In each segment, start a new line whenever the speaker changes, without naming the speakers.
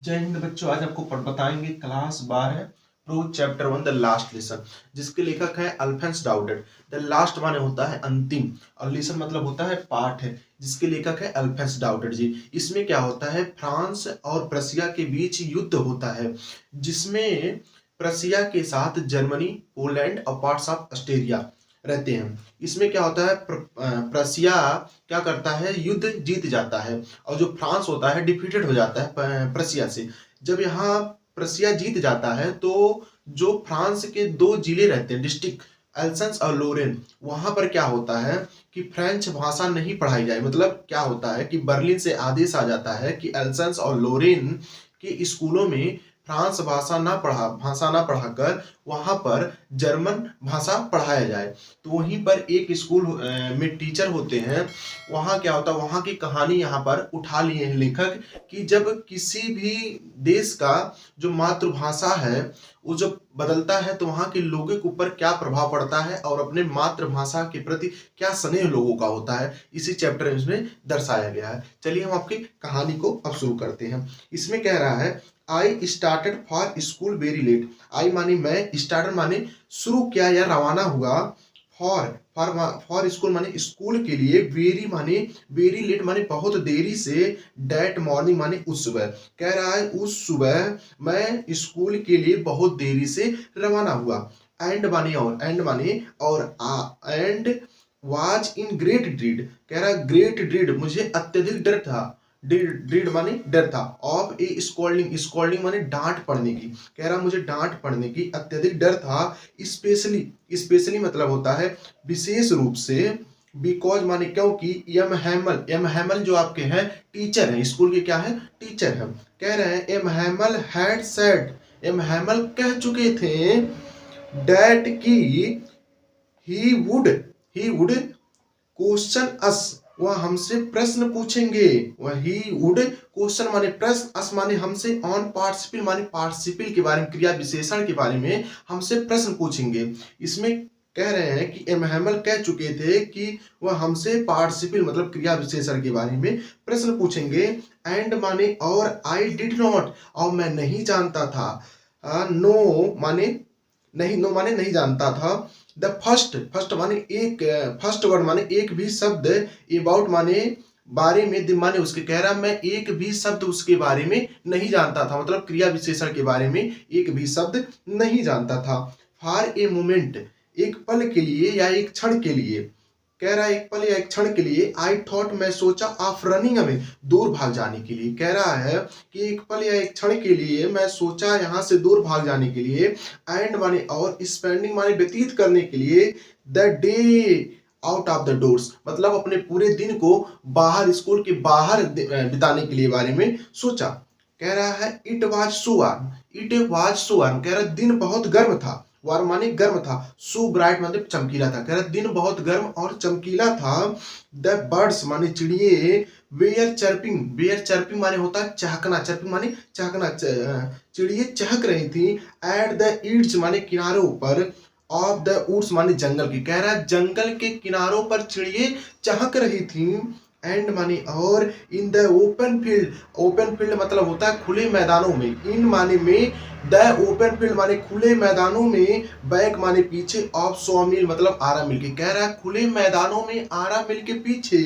जय हिंद बच्चों। आज आपको बताएंगे class 12 proof chapter 1 the last lesson, जिसके लेखक है अल्फेंस डाउडेट। द लास्ट माने होता है अंतिम और लेसन मतलब होता है पाठ है, जिसके लेखक है अल्फेंस डाउडेट जी। इसमें क्या होता है, फ्रांस और प्रसिया के बीच युद्ध होता है, जिसमें प्रसिया के साथ जर्मनी, पोलैंड और पार्ट्स ऑफ ऑस्ट्रेलिया रहते हैं। इसमें क्या होता है, प्रसिया क्या करता है, युद्ध जीत जाता है और जो फ्रांस होता है डिफीटेड हो जाता है प्रसिया से। जब यहाँ प्रसिया जीत जाता है तो जो फ्रांस के दो जिले रहते हैं, डिस्ट्रिक्ट एल्सन्स और लोरेन, वहां पर क्या होता है कि फ्रेंच भाषा नहीं पढ़ाई जाए। मतलब क्या होता है कि बर्लिन से आदेश आ जाता है कि एल्सन्स और लोरेन के स्कूलों में फ्रांस भाषा ना पढ़ाकर वहां पर जर्मन भाषा पढ़ाया जाए। तो वहीं पर एक स्कूल में टीचर होते हैं, वहाँ क्या होता है, वहाँ की कहानी यहाँ पर उठा लिए हैं लेखक कि जब किसी भी देश का जो मातृभाषा है वो जब बदलता है तो वहाँ के लोगों के ऊपर क्या प्रभाव पड़ता है और अपने मातृभाषा के प्रति क्या स्नेह लोगों का होता है, इसी चैप्टर में दर्शाया गया है। चलिए हम आपकी कहानी को अब शुरू करते हैं। इसमें कह रहा है I started for school very late. I मानी मैं, स्टार्टेड माने शुरू किया या रवाना हुआ, फॉर स्कूल माने स्कूल के लिए, वेरी लेट माने बहुत देरी से, डेट मॉर्निंग माने उस सुबह। कह रहा है उस सुबह मैं स्कूल के लिए बहुत देरी से रवाना हुआ। एंड माने और, एंड माने और, एंड वाज इन ग्रेट ड्रीड। कह रहा है ग्रेट ड्रीड मुझे अत्यधिक डर था, ड्रीड माने डर था, ऑफ ए स्कॉल्डिंग, स्कॉल्डिंग माने डांट पड़ने की। कह रहा मुझे डांट पड़ने की अत्यधिक डर था। स्पेशली मतलब होता है विशेष रूप से, बिकॉज माने क्योंकि, एम हैमल जो आपके हैं टीचर हैं, स्कूल के क्या है, टीचर हैं। कह रहे हैं M Hamel had said, M Hamel कह चुके थे, डैट की ही वुड क्वेश्चन अस, वह हमसे प्रश्न पूछेंगे। वही वुड क्वेश्चन माने प्रश्न, अस माने हमसे, ऑन पार्टिसिपल माने पार्टिसिपल के बारे में, क्रिया विशेषण के बारे में हमसे प्रश्न पूछेंगे। इसमें कह रहे हैं कि एमहैमल कह चुके थे कि वह हमसे पार्टिसिपल मतलब क्रिया विशेषण के बारे में प्रश्न पूछेंगे। एंड माने और, आई डिड नॉट और मैं नहीं जानता था, नो माने नहीं, नो माने नहीं जानता था, द फर्स्ट माने एक, फर्स्ट वर्ड माने एक भी शब्द, अबाउट माने बारे में, दिन माने उसके। कह रहा मैं एक भी शब्द उसके बारे में नहीं जानता था, मतलब क्रिया विशेषण के बारे में एक भी शब्द नहीं जानता था। फॉर ए मोमेंट एक पल के लिए या एक क्षण के लिए, कह रहा है एक पल या एक क्षण के लिए, आई थॉट मैं सोचा, ऑफ रनिंग अवे दूर भाग जाने के लिए। कह रहा है कि एक पल या एक क्षण के लिए मैं सोचा यहाँ से दूर भाग जाने के लिए। एंड माने और, स्पेंडिंग माने व्यतीत करने के लिए, the day out of the doors मतलब अपने पूरे दिन को बाहर, स्कूल के बाहर बिताने के लिए बारे में सोचा। कह रहा है it was so warm, it was so warm, कह रहा दिन बहुत गर्म था, वार्म माने गर्म था, सो ब्राइट माने चमकीला था। कह रहा दिन बहुत गर्म और चमकीला था। द बर्ड्स माने चिड़िए, वेयर चर्पिंग माने होता है चहकना, चर्पिंग माने चहकना, चिड़िए चहक रही थी। एट द ईड्स माने किनारों पर, ऑफ द वुड्स माने जंगल की। कह रहा है जंगल के किनारों पर चिड़िए चहक रही थी। एंड माने और, इन द ओपन फील्ड मतलब होता है खुले मैदानों में, इन माने में, द ओपन फील्ड माने खुले मैदानों में, बैक माने पीछे, ऑफ सॉ मिल मतलब आरा मिल के। कह रहा है खुले मैदानों में आरा मिल के पीछे,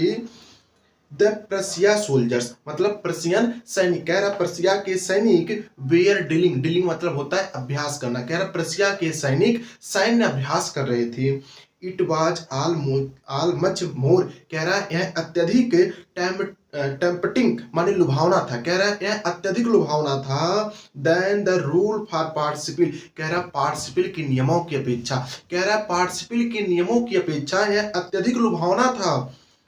द प्रसिया सोल्जर्स मतलब प्रसियन सैनिक। कह रहा प्रसिया के सैनिक, वेयर ड्रिलिंग मतलब होता है अभ्यास करना। कह रहा प्रसिया के सैनिक सैन्य अभ्यास कर रहे थे। It was all much more, कह रहा है यह अत्यधिक, टेम्पटिंग माने लुभावना था। कह रहा है यह अत्यधिक लुभावना था। Then the rule for participle, कह रहा पार्टिसिपल के नियमों की अपेक्षा, कह रहा पार्टिसिपल के नियमों की अपेक्षा यह अत्यधिक लुभावना था।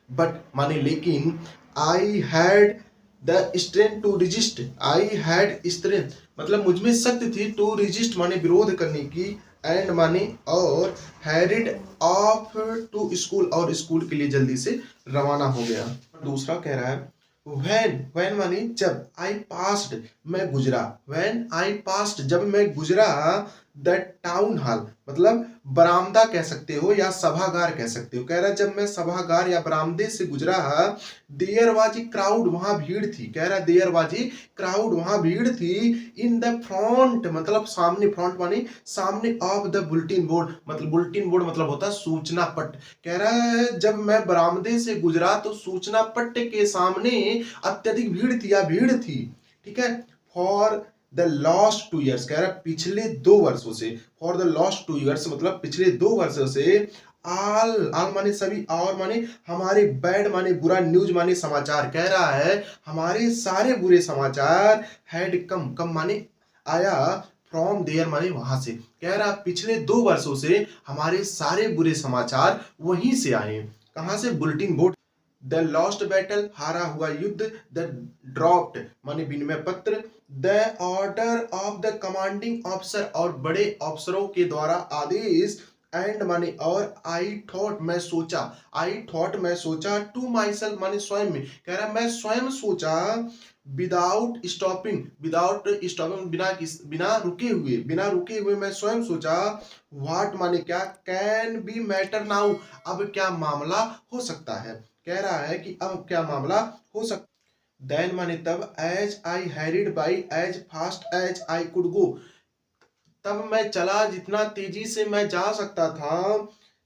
बट माने लेकिन, I had the strength to resist, I had strength मतलब मुझमें शक्ति थी, टू रिजिस्ट माने विरोध करने की, एंड माने और, हैरिड ऑफ टू स्कूल और स्कूल के लिए जल्दी से रवाना हो गया। दूसरा कह रहा है व्हेन माने जब, आई पास्ड मैं गुजरा, व्हेन आई पास्ड जब मैं गुजरा, द टाउन हॉल, मतलब बरामदा कह सकते हो या सभागार कह सकते हो। कह रहा है जब मैं सभागार या बरामदे से गुजरा, देयर वाज ए क्राउड, वहां भीड़ थी। कह रहा है देयर वाज ए क्राउड, वहां भीड़ थी। इन द फ्रंट, मतलब सामने, फ्रंट माने सामने, ऑफ द बुलेटिन बोर्ड, मतलब बुलेटिन बोर्ड मतलब होता है सूचना पट्ट। कह रहा है जब मैं बरामदे से गुजरा तो सूचना पट्ट के सामने अत्यधिक भीड़ थी या भीड़ थी। ठीक है। फॉर द लास्ट 2 years, कह रहा है पिछले 2 वर्षों से, फॉर द लास्ट 2 years मतलब पिछले 2 वर्षों से, आल, आल माने सभी, और माने हमारे, बैड माने बुरा, न्यूज माने समाचार। कह रहा है हमारे सारे बुरे समाचार, हैड कम, कम माने आया, फ्रॉम देयर माने वहां से। कह रहा पिछले 2 वर्षों से हमारे सारे बुरे समाचार वहीं से आए। कहां से? Bulletin board. The lost battle, हारा हुआ युद्ध। द ड्रॉप्ड माने विनिमय पत्र। The order of the commanding officer, और बड़े अफसरों के द्वारा आदेश। एंड माने और, आई थॉट मैं सोचा, आई थॉट मैं सोचा, टू माई सेल्फ माने स्वयं में। कह रहा मैं स्वयं सोचा, विदाउट स्टॉपिंग, विदाउट स्टॉपिंग बिना रुके हुए, बिना रुके हुए मैं स्वयं सोचा, व्हाट माने क्या, कैन बी मैटर नाउ, अब क्या मामला हो सकता है। कह रहा है कि अब क्या मामला हो सकता। देन माने तब, as I hurried by as fast as I could go, तब मैं चला जितना तेजी से मैं जा सकता था।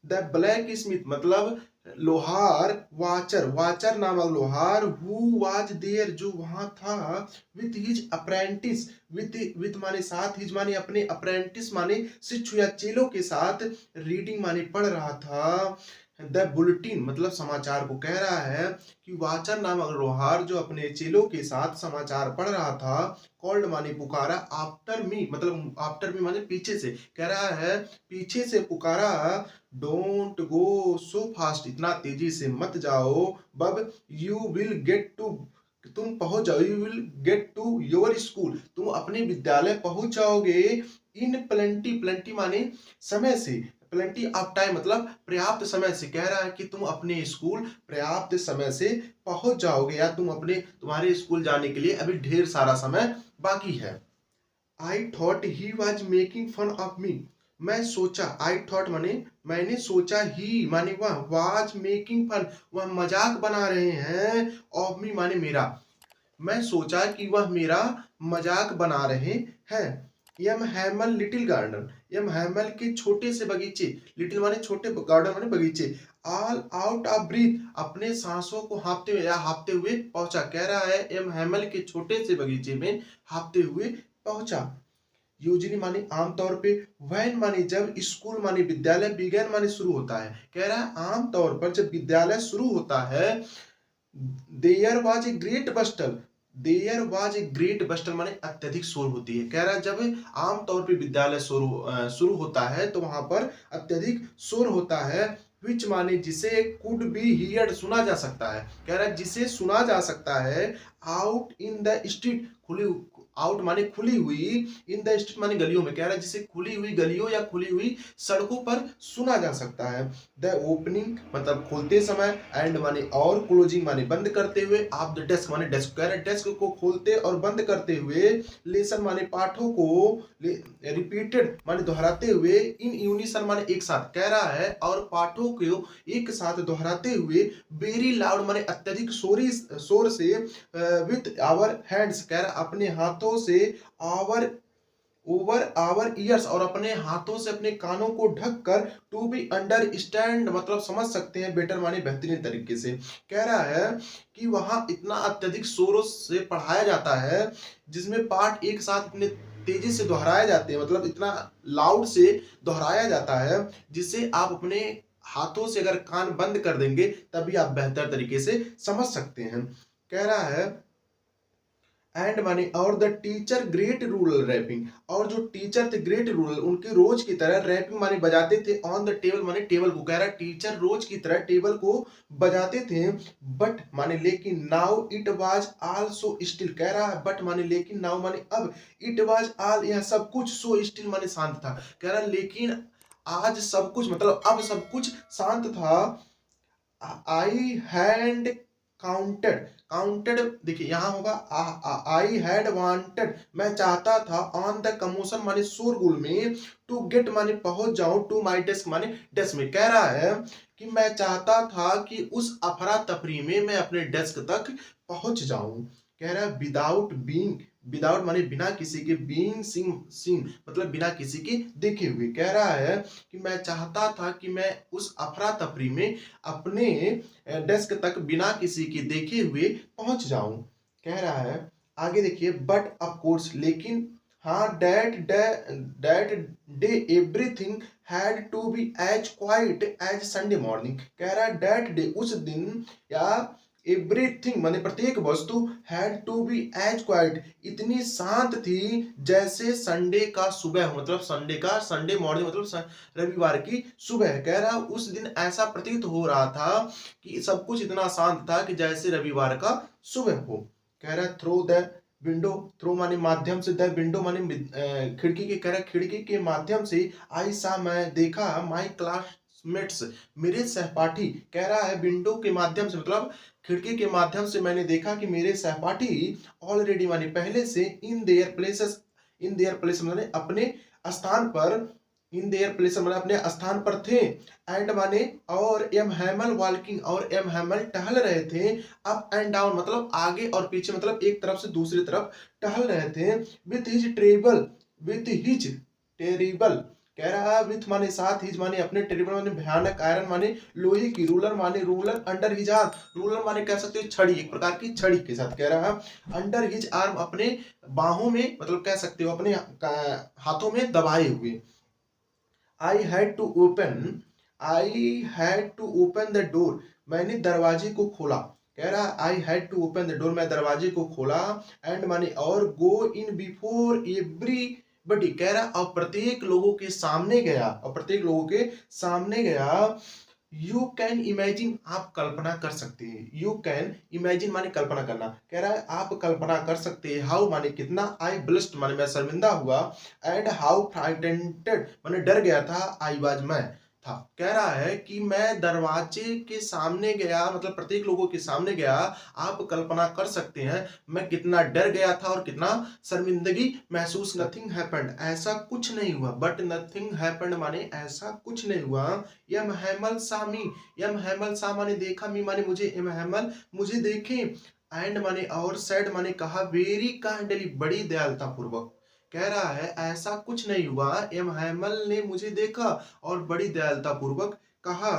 द ब्लैक स्मिथ मतलब लोहार, वाचर, वाचर नामक लोहार, हु वाज देयर जो वहां था, विथ हिज अप्रेंटिस, विथ माने साथ, हिज माने अपने, अप्रेंटिस माने शिष्य या चेलों के साथ, रीडिंग माने पढ़ रहा था। द बुलेटिन मतलब समाचार को। कह रहा है कि वाचर नामक लोहार जो अपने चेलों के साथ समाचार पढ़ रहा था, कॉल्ड माने पुकारा, आफ्टर मी मतलब आफ्टर मी माने पीछे से। कह रहा है पीछे से पुकारा, डोंट गो सो फास्ट, इतना तेजी से मत जाओ, बब यू विल गेट टू, तुम पहुंच जाओ, you will get to your school, तुम अपने विद्यालय पहुंच जाओगे। इन प्लेंटी, प्लेंटी माने समय से, प्लेंटी ऑफ टाइम मतलब पर्याप्त समय से। कह रहा है कि तुम अपने स्कूल पर्याप्त समय से पहुंच जाओगे, या तुम अपने, तुम्हारे स्कूल जाने के लिए अभी ढेर सारा समय बाकी है। I thought he was making fun of me, मैं सोचा, आई थॉट माने मैंने सोचा, ही माने वह, वाज मेकिंग फन वह मजाक बना रहे हैं, ऑफ मी माने मेरा, मैं सोचा कि वह मेरा मजाक बना रहे हैं। यम हैमल लिटिल गार्डन, यम हैमल के छोटे से बगीचे, लिटिल माने छोटे, गार्डन माने बगीचे, ऑल आउट ऑफ ब्रीथ अपने सांसों को हाँफते हुए या हाँफते हुए पहुंचा। कह रहा है यम हैमल के छोटे से बगीचे में हाँफते हुए पहुंचा। यूजली माने आमतौर पे, वैन माने जब, स्कूल माने विद्यालय, बिगन माने शुरू होता है। कह रहा है आमतौर पर जब विद्यालय शुरू होता है, there was a great bustle, there was a great bustle माने अत्यधिक शोर होती है। कह रहा है जब आमतौर पे विद्यालय शुरू होता है तो वहां पर अत्यधिक शोर होता है। विच माने जिसे, कुड बी हियर्ड सुना जा सकता है। कह रहा है जिसे सुना जा सकता है। आउट इन द स्ट्रीट, खुली, आउट माने खुली हुई, इन द स्ट्रीट माने गलियों में। कह रहा है जिसे खुली हुई गलियों या खुली हुई सड़कों पर सुना जा सकता है। द ओपनिंग मतलब खोलते समय, एंड माने और, क्लोजिंग माने बंद करते हुए, ऑफ द डेस्क माने डेस्क। कह रहे डेस्क को खोलते और बंद करते हुए, लेसन माने पाठों को, रिपीटेड माने दोहराते हुए, इन यूनिसन माने एक साथ। कह रहा है और पाठों को एक साथ दोहराते हुए, वेरी लाउड माने अत्यधिक शोर से, विथ आवर हैंड्स, कह रहा अपने हाथों से, आवर, ओवर आवर ईयर्स और अपने हाथों से अपने कानों को ढक कर, टू बी अंडरस्टैंड मतलब समझ सकते हैं, बेटर माने बेहतरीन तरीके से। कह रहा है कि वहां इतना अत्यधिक शोरों से पढ़ाया जाता है, जिसमें पाठ एक साथ इतने तेजी से दोहराए जाते हैं, मतलब इतना लाउड से दोहराया जाता है, जिससे आप अपने हाथों से अगर कान बंद कर देंगे तभी आप बेहतर तरीके से समझ सकते हैं। कह रहा है एंड माने और, the teacher great ruler rapping, और जो टीचर थे ग्रेट रूरल, उनके रोज की तरह रैपिंग माने बजाते थे, ऑन द टेबल माने टेबल को। कह रहा है टीचर रोज की तरह टेबल को बजाते थे। बट माने लेकिन, now it was also still, कह रहा है बट माने लेकिन, नाउ माने अब, इट वाज ऑल यह सब कुछ, सो स्टिल माने शांत था। कह रहा है लेकिन आज सब कुछ मतलब अब सब कुछ शांत था। आई हैंड काउंटेड, काउंटेड देखिए यहाँ होगा आई हैड वांटेड, मैं चाहता था, ऑन द कमोशन माने शोरगुल में, टू गेट माने पहुंच जाऊं, टू माई डेस्क माने डेस्क में। कह रहा है कि मैं चाहता था कि उस अफरा तफरी में मैं अपने डेस्क तक पहुंच जाऊं। कह रहा है विदाउट बीइंग, विदाउट माने बिना किसी के, बीइंग सीन मतलब बिना किसी के देखे हुए। कह रहा है कि मैं चाहता था कि मैं उस अफरा तफरी में अपने डेस्क तक बिना किसी के देखे हुए पहुंच जाऊं। कह रहा है आगे देखिए, बट ऑफ कोर्स लेकिन, हाँ, that day everything had to be as quiet as Sunday morning. कह रहा है दैट डे उस दिन, या एवरीथिंग माने प्रत्येक वस्तु, had to be as quiet इतनी शांत थी जैसे संडे का सुबह हो, मतलब संडे का, संडे मॉर्निंग मतलब रविवार की सुबह। कह रहा उस दिन ऐसा प्रतीत हो रहा था कि सब कुछ इतना शांत था कि जैसे रविवार का सुबह हो। कह रहा थ्रू द विंडो, थ्रू माने माध्यम से, द विंडो माने खिड़की के, कह रहा खिड़की के माध्यम से, आई सा मैं देखा, माई क्लासमेट्स मेरे सहपाठी। कह रहा है विंडो के माध्यम से मतलब खिड़की के माध्यम से मैंने देखा कि मेरे सहपाठी ऑलरेडी माने पहले से, in their places, in their place माने अपने स्थान पर, इन देयर प्लेस माने अपने स्थान पर थे, एंड माने और, एम हैमल वॉकिंग और एम हैमल टहल रहे थे, अप एंड डाउन मतलब आगे और पीछे मतलब एक तरफ से दूसरी तरफ टहल रहे थे, with his table, with his terrible. कह रहा है विथ माने साथ, हिज माने अपने, टेरिबल माने भयानक, आयरन माने लोहे की, रूलर माने रूलर, अंडर हिज हाथ, रूलर माने कह सकते हो छड़ी, एक प्रकार की छड़ी के साथ। कह रहा है अंडर हिज आर्म अपने बाहों में मतलब कह सकते हो अपने हाथों में दबाए हुए। I had to open, I had to open the door मैंने दरवाजे को खोला। कह रहा I had to open the door मैं दरवाजे को खोला, एंड माने और, गो इन बिफोर एवरी बडी। कह रहा और प्रत्येक लोगों के सामने गया, और प्रत्येक लोगों के सामने गया। यू कैन इमेजिन आप कल्पना कर सकते हैं, यू कैन इमेजिन माने कल्पना करना। कह रहा है आप कल्पना कर सकते हैं, हाउ माने कितना, आई ब्लस्ट माने मैं शर्मिंदा हुआ, एंड हाउ फ्राइटेंटेड माने डर गया था, आई वाज मैं था। कह रहा है कि मैं दरवाजे के सामने गया मतलब प्रत्येक लोगों के सामने गया, आप कल्पना कर सकते हैं मैं कितना डर गया था और कितना शर्मिंदगी महसूस। नथिंग हैपेंड ऐसा कुछ नहीं हुआ, बट नथिंग हैपेंड माने ऐसा कुछ नहीं हुआ। यम हैमल सामी, यम हैमल सा माने देखा, मी माने मुझे, यम हैमल मुझे देखे, एंड माने और, सेड माने कहा, वेरी काइंडली बड़ी दयालुता पूर्वक। कह रहा है ऐसा कुछ नहीं हुआ, एम हैमल ने मुझे देखा और बड़ी दयालुता पूर्वक कहा,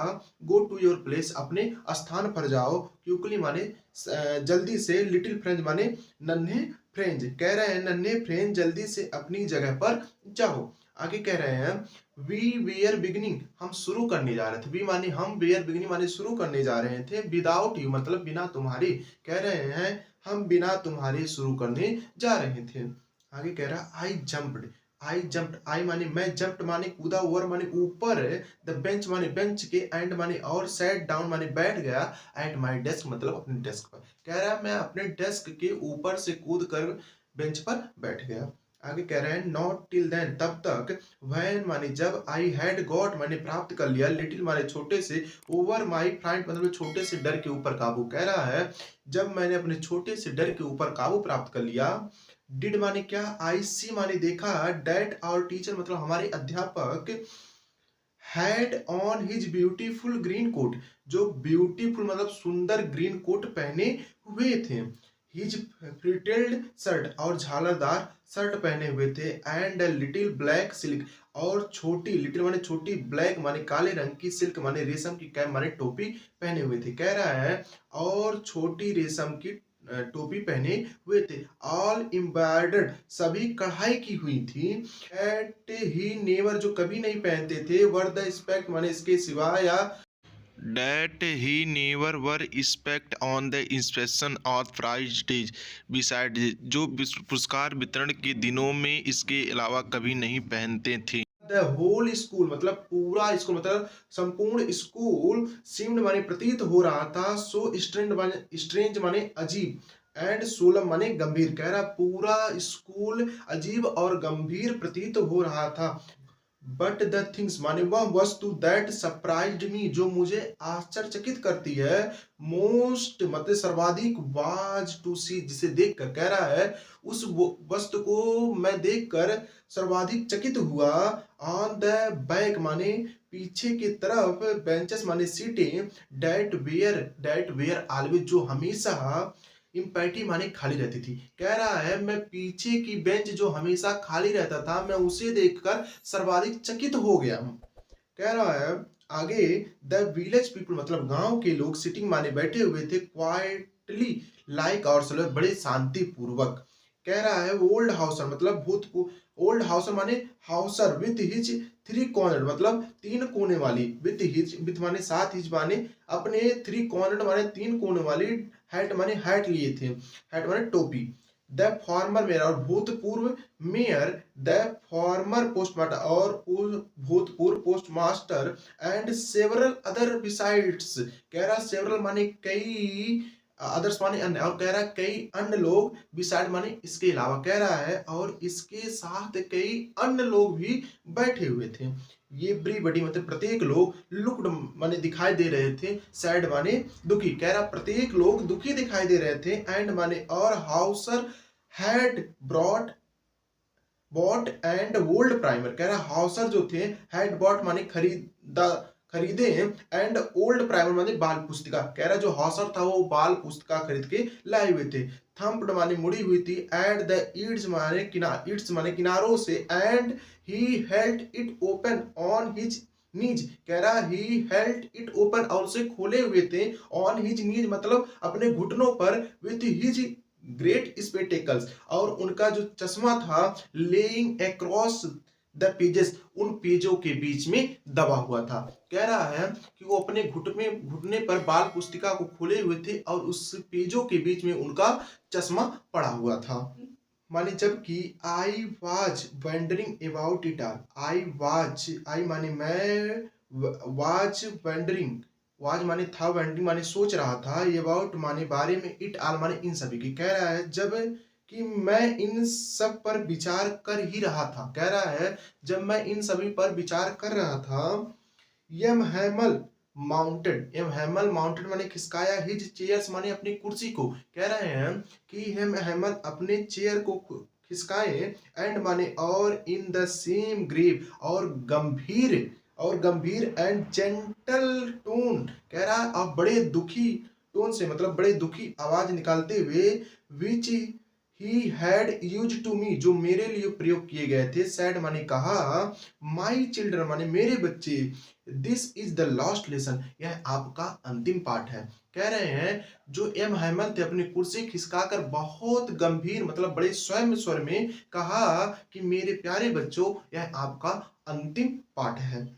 गो टू योर प्लेस अपने स्थान पर जाओ, क्यूकली माने जल्दी से, लिटिल फ्रेंच माने नन्हे फ्रेंच। कह रहे हैं नन्हे फ्रेंच जल्दी से अपनी जगह पर जाओ। आगे कह रहे हैं वी वेयर बिगिनिंग हम शुरू करने जा रहे थे, वी माने हम, वेयर बिगिनिंग माने शुरू करने जा रहे थे, विदाउट यू मतलब बिना तुम्हारे। कह रहे हैं हम बिना तुम्हारे शुरू करने जा रहे थे। आगे कह रहा आई जंप्ड, आई जंप्ड, आई माने मैं, जंप्ड माने कूदा, ओवर माने ऊपर, द बेंच माने बेंच के, एंड माने और, सैट डाउन माने बैठ गया, एट माई डेस्क मतलब अपने डेस्क पर। कह रहा है मैं अपने डेस्क के ऊपर से कूद कर बेंच पर बैठ गया। आगे कह रहे हैं नॉट टिल देन तब तक, व्हेन माने जब, आई हैड गॉट माने प्राप्त कर लिया, लिटिल माने छोटे से, ओवर माई फ्राइट मतलब छोटे से डर के ऊपर काबू। कह रहा है जब मैंने अपने छोटे से डर के ऊपर काबू प्राप्त कर लिया। डिड माने क्या, आई सी माने देखा, डैट आवर टीचर मतलब हमारे अध्यापक, had on his beautiful green coat जो ब्यूटीफुल मतलब सुंदर ग्रीन कोट पहने हुए थे, हिज फ्रिटेल्ड शर्ट और झालरदार शर्ट पहने हुए थे, एंड लिटिल ब्लैक सिल्क और छोटी, लिटिल माने छोटी, ब्लैक माने काले रंग की, सिल्क माने रेशम की, कैप माने टोपी पहने हुए थे। कह रहा है और छोटी रेशम की टोपी पहने हुए थे, ऑल एम्ब्रॉयडर्ड सभी कढ़ाई की हुई थी, एट ही नेवर जो कभी नहीं पहनते थे, वर द स्पेक्ट माने इसके सिवा, या that he never were expect on the inspection authorized days beside जो पुरस्कार वितरण के दिनों में इसके अलावा कभी नहीं पहनते थे। द होल स्कूल मतलब पूरा स्कूल मतलब संपूर्ण स्कूल, सीम्ड माने प्रतीत हो रहा था, सो स्ट्रेंज माने अजीब, एंड सोलम माने गंभीर। कह रहा पूरा स्कूल अजीब और गंभीर प्रतीत हो रहा था। बट द थिंग्स माने वह वस्तु दैट सरप्राइज्ड मी जो मुझे आश्चर्यचकित करती है, मोस्ट मतलब सर्वाधिक, वाज टू सी जिसे देखकर कह रहा है उस वस्तु को मैं देखकर सर्वाधिक चकित हुआ। ऑन द बैक माने पीछे की तरफ, बेंचेस माने सीटें, डेट वेयर ऑलवेज जो हमेशा, इम्पैटी माने खाली रहती थी। कह रहा है मैं पीछे की बेंच जो हमेशा खाली रहता था मैं उसे देखकर सर्वाधिक चकित हो गया। कह रहा है आगे, द विलेज पीपल मतलब गांव के लोग, सिटिंग माने बैठे हुए थे, क्वाइटली लाइक और बड़े शांति पूर्वक। कह रहा है ओल्ड हाउसर मतलब ओल्ड हाउसर माने Hauser with his three corner मतलब तीन कोने वाली, विथ माने साथ, हिज माने अपने, थ्री कॉर्नर माने तीन कोने वाली, हैट माने हैट लिए थे, हैट माने टोपी। द फॉर्मर मेयर और भूतपूर्व मेयर, द फॉर्मर पोस्टमास्टर और भूतपूर्व postmaster, and several other besides. कह रहा सेवरल माने कई, अदर्स माने अन्य, और कह रहा है कई अन्य लोग, बिसाइड माने इसके अलावा, कह रहा है और इसके साथ कई अन्य लोग भी बैठे हुए थे। ये एवरीबॉडी मतलब प्रत्येक लोग, लुक्ड माने दिखाई दे रहे थे, सैड माने दुखी, कह रहा प्रत्येक लोग दुखी दिखाई दे रहे थे, एंड माने और, Hauser had bought and old primer. कह रहा हाउसर जो थे, हैड बॉट माने खरीदे, एंड ओल्ड प्राइमर माने बाल पुस्तिका। कह रहा जो हाउसर था वो बाल पुस्तिका खरीद के लाए हुए थे। थम्प्ड माने मुड़ी हुई थी, एंड द इट्स माने किनारों से, and he held it open on his knees. कह रहा ही हेल्ड इट ओपन और उसे खोले हुए थे, ऑन हिज नीज मतलब अपने घुटनों पर, विथ हिज ग्रेट स्पेक्टेकल्स और उनका जो चश्मा था, लेइंग अक्रॉस द पेजेस उन पेजों के बीच में दबा हुआ था। कह रहा है कि वो अपने घुटने पर बाल पुस्तिका को खोले हुए थे और उस पेजों के बीच में उनका चश्मा पड़ा हुआ था। माने जबकि I was wondering about it all, I माने मैं, वाज वंडरिंग, वाज माने था, वंडरिंग माने सोच रहा था, ये अबाउट माने बारे में, इट ऑल माने इन सभी की। कह रहा है जब कि मैं इन सब पर विचार कर ही रहा था। कह रहा है जब मैं इन सभी पर विचार कर रहा था, यम हैमल एम हैमल माउंटेड माने खिसकाया, हिज चेयर्स माने अपनी कुर्सी को। कह रहे हैं कि हेम हैमल अपने चेयर को खिसकाए, एंड माने और, इन द सेम ग्रेव और गंभीर एंड जेंटल टोन। कह रहा है अब बड़े दुखी टोन से मतलब बड़े दुखी आवाज निकालते हुए, which he had used to me जो मेरे लिए प्रयोग किए गए थे, सैड माने कहा, माई चिल्ड्रन माने मेरे बच्चे, this is the last lesson यह आपका अंतिम पाठ है। कह रहे हैं जो एम हैमल थे अपनी कुर्सी खिसकाकर बहुत गंभीर मतलब बड़े स्वयं स्वर में कहा कि मेरे प्यारे बच्चों यह आपका अंतिम पाठ है।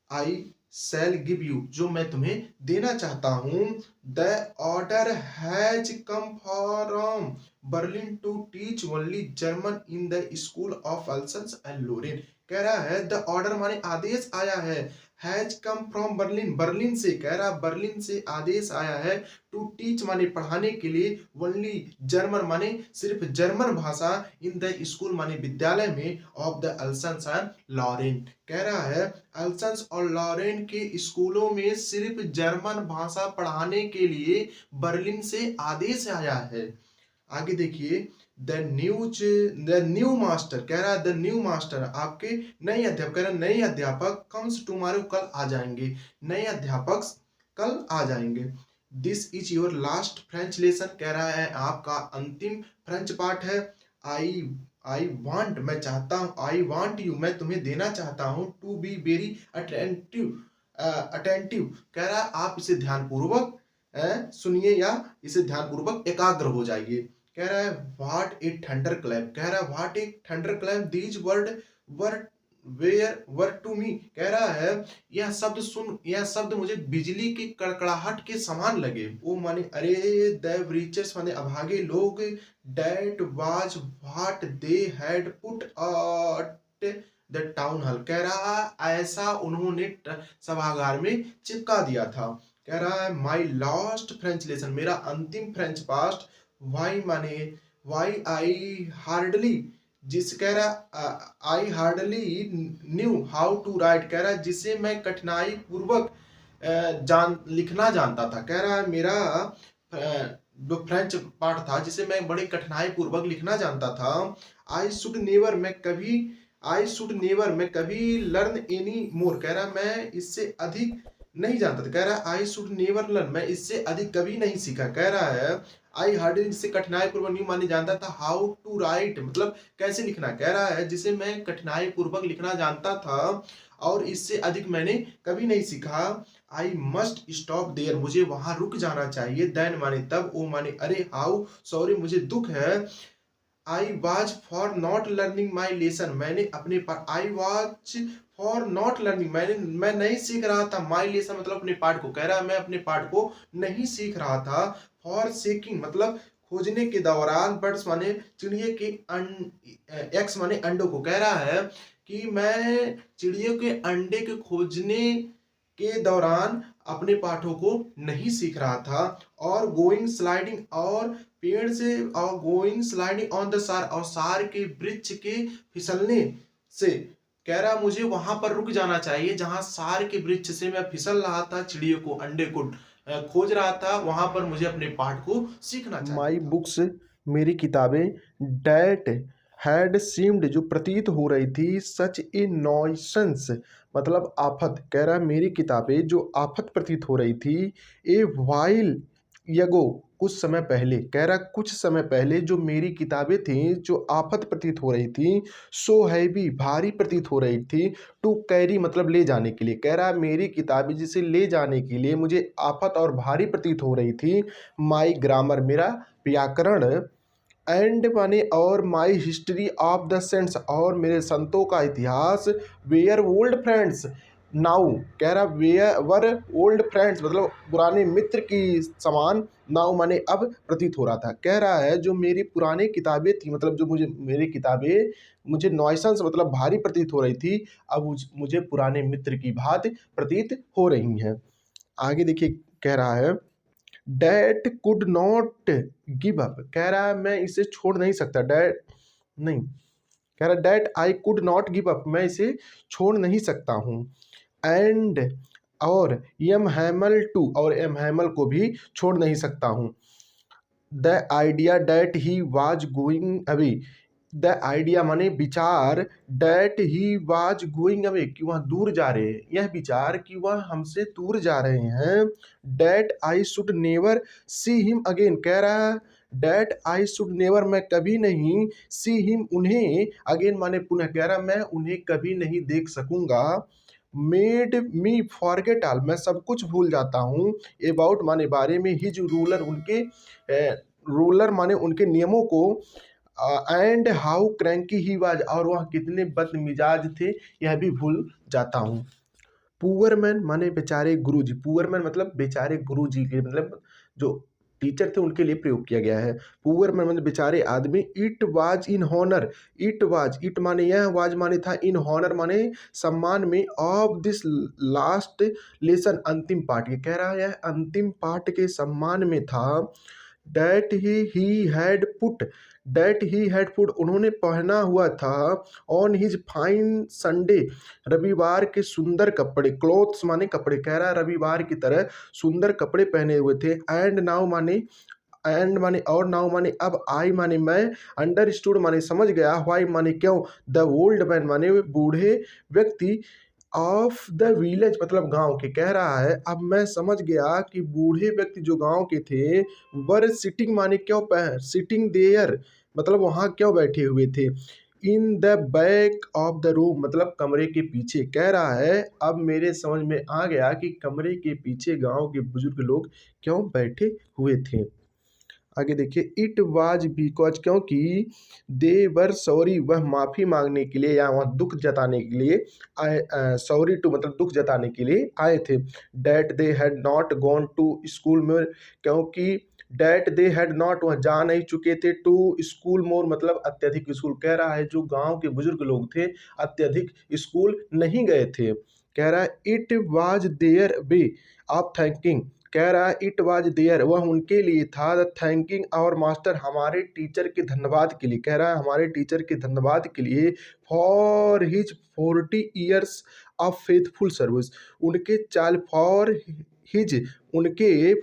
आई शैल गिव यू जो मैं तुम्हें देना चाहता हूं, the order has come from Berlin to teach only German in the school of Alsace and Lorraine. कह रहा है द ऑर्डर माने आदेश आया है, हैज कम फ्रॉम बर्लिन से, कह रहा बर्लिन से आदेश आया है, टू टीच माने पढ़ाने के लिए, ओनली जर्मन माने सिर्फ जर्मन भाषा, इन द स्कूल माने विद्यालय में, ऑफ द अल्सन्स एंड लॉरेन। कह रहा है अल्सन्स और लॉरेन के स्कूलों में सिर्फ जर्मन भाषा पढ़ाने के लिए बर्लिन से आदेश आया है। आगे देखिए द न्यू मास्टर। कह रहा है द न्यू मास्टर आपके नए अध्यापक, कह रहा है नए अध्यापक कम्स टुमारो कल आ जाएंगे, नए अध्यापक कल आ जाएंगे। This is your last French lesson. कह रहा है आपका अंतिम फ्रेंच पाठ है। आई वांट मैं चाहता हूँ, आई वांट यू मैं तुम्हें देना चाहता हूँ, टू बी वेरी अटेंटिव। कह रहा है आप इसे ध्यानपूर्वक सुनिए या इसे ध्यानपूर्वक एकाग्र हो जाइए। कह रहा है व्हाट ए थंडर क्लैप। कह रहा है what a thunder clap, these word were were to me. कह रहा है यह शब्द मुझे बिजली की कड़कड़ाहट के समान लगे। वो माने अरे द रिचर्स माने अभागे लोग, that was what they had put at the town hall. कह रहा ऐसा उन्होंने सभागार में चिपका दिया था। कह रहा है माई लास्ट फ्रेंच लेसन मेरा अंतिम फ्रेंच पास्ट, वाई माने वाई आई हार्डली जिस कह रहा I hardly knew how to write, कह रहा है जिसे मैं कठिनाई पूर्वक जान लिखना जानता था। कह रहा है मेरा जो फ्रेंच पार्ट था जिसे मैं बड़ी कठिनाई पूर्वक लिखना जानता था। आई शुड नेवर, मैं कभी, आई शुड नेवर, मैं कभी लर्न एनी मोर, कह रहा मैं इससे अधिक नहीं जानता था। कह रहा है आई शुड नेवर लर्न, मैं इससे अधिक कभी नहीं सीखा। कह रहा है आई हार्डली, जिससे कठिनाई पूर्वक नहीं माने जानता था, हाउ टू राइट मतलब कैसे लिखना। कह रहा है जिसे मैं कठिनाई पूर्वक लिखना जानता था और इससे अधिक मैंने कभी नहीं सीखा। आई मस्ट स्टॉप देयर, मुझे वहां रुक जाना चाहिए। देन माने तब, ओ माने अरे, हाउ सॉरी मुझे दुख है। I was for not learning my lesson, मैंने अपने पाठ, I was for not learning, मैं नहीं सीख रहा था। माई लेसन मतलब अपने पाठ को, कह रहा है मैं अपने पाठ को नहीं सीख रहा था। फॉर सेकिंग मतलब खोजने के दौरान, बर्ड्स माने चिड़िए के एक्स माने अंडों को, कह रहा है कि मैं चिड़ियों के अंडे के खोजने के दौरान अपने पाठों को नहीं सीख रहा था। और गोइंग स्लाइडिंग, और पेड़ से, और गोइंग स्लाइडिंग ऑन द सार, और सार के वृक्ष के फिसलने से, कह रहा मुझे वहां पर रुक जाना चाहिए जहां सार के वृक्ष से मैं फिसल रहा था, चिड़ियों को अंडे को खोज रहा था, वहां पर मुझे अपने पाठ को सीखना चाहिए। माई बुक्स, मेरी किताबें, डैट हैड सीम्ड, जो प्रतीत हो रही थी, सच ए नॉइसेंस मतलब आफत, कह रहा है मेरी किताबें जो आफत प्रतीत हो रही थी, ए वाइल यगो कुछ समय पहले, कह रहा कुछ समय पहले जो मेरी किताबें थीं जो आफत प्रतीत हो रही थी, सो हैवी भारी प्रतीत हो रही थी, टू कैरी मतलब ले जाने के लिए, कह रहा मेरी किताबें जिसे ले जाने के लिए मुझे आफत और भारी प्रतीत हो रही थी। माई ग्रामर मेरा व्याकरण, एंड माने और माई हिस्ट्री ऑफ द सेंट्स और मेरे संतों का इतिहास, वेयर ओल्ड फ्रेंड्स नाउ, कह रहा वेयर वर ओल्ड फ्रेंड्स मतलब पुराने मित्र की समान, नाउ माने अब प्रतीत हो रहा था। कह रहा है जो मेरी पुरानी किताबें थी मतलब जो मुझे मेरी किताबें मुझे नॉइसेंस मतलब भारी प्रतीत हो रही थी, अब मुझे पुराने मित्र की भांति प्रतीत हो रही हैं। आगे देखिए कह रहा है that could not give up, कह रहा है मैं इसे छोड़ नहीं सकता। डैट नहीं, कह रहा that I could not give up, मैं इसे छोड़ नहीं सकता हूँ। एंड और एम हैमल टू, और एम हैमल को भी छोड़ नहीं सकता हूँ। The idea that he was going away, the idea माने विचार, that he was going away कि वह दूर जा रहे हैं, यह विचार कि वह हमसे दूर जा रहे हैं। That I should never see him again, कह रहा है डैट आई शुड नेवर मैं कभी नहीं, सी हिम उन्हें, अगेन माने पुनः, कह रहा मैं उन्हें कभी नहीं देख सकूंगा। मेड मी फॉरगेट ऑल, मैं सब कुछ भूल जाता हूँ। अबाउट माने बारे में, हिज रूलर उनके रूलर माने उनके नियमों को, and how cranky he was और वह कितने बदमिजाज थे यह भी भूल जाता हूँ। पुअर मैन माने बेचारे गुरुजी, पुअर मैन मतलब बेचारे गुरुजी के मतलब जो टीचर थे उनके लिए प्रयोग किया गया है। पुअर मैन मतलब बेचारे आदमी। It was in honour, it was, it माने यह, वाज माने था, इन हॉनर माने सम्मान में, ऑफ दिस लास्ट लेसन अंतिम पाठ, ये कह रहा है अंतिम पाठ के सम्मान में था। That he had put, that he had put उन्होंने पहना हुआ था, ऑन हिज फाइन संडे रविवार के सुंदर कपड़े, क्लोथ्स माने कपड़े, कह रहा है रविवार की तरह सुंदर कपड़े पहने हुए थे। एंड नाउ माने, एंड माने और, नाउ माने अब, आई माने मैं, अंडरस्टूड माने समझ गया, व्हाई माने क्यों, द ओल्ड मैन माने वे बूढ़े व्यक्ति, ऑफ द विलेज मतलब गांव के, कह रहा है अब मैं समझ गया कि बूढ़े व्यक्ति जो गांव के थे, वर सिटिंग माने क्यों, सिटिंग देयर मतलब वहां क्यों बैठे हुए थे, in the back of the room मतलब कमरे के पीछे, कह रहा है अब मेरे समझ में आ गया कि कमरे के पीछे गांव के बुजुर्ग लोग क्यों बैठे हुए थे। आगे देखिए इट वाज बिकॉज क्योंकि, दे वर सॉरी वह माफ़ी मांगने के लिए या वह दुख जताने के लिए आए, सॉरी टू मतलब दुख जताने के लिए आए थे। That they had not gone to school में, क्योंकि डैट दे हैड नॉट वह जा नहीं चुके थे, टू स्कूल मोर मतलब अत्यधिक स्कूल, कह रहा है जो गांव के बुजुर्ग लोग थे अत्यधिक स्कूल नहीं गए थे। कह रहा है it was their way of thanking, कह रहा है इट वाज देयर, वह उनके लिए था, द थैंकिंग आवर मास्टर, हमारे टीचर के धन्यवाद के लिए, कह रहा है हमारे टीचर के धन्यवाद के लिए, for his 40 years of faithful service, उनके चाल फॉर हिज उनके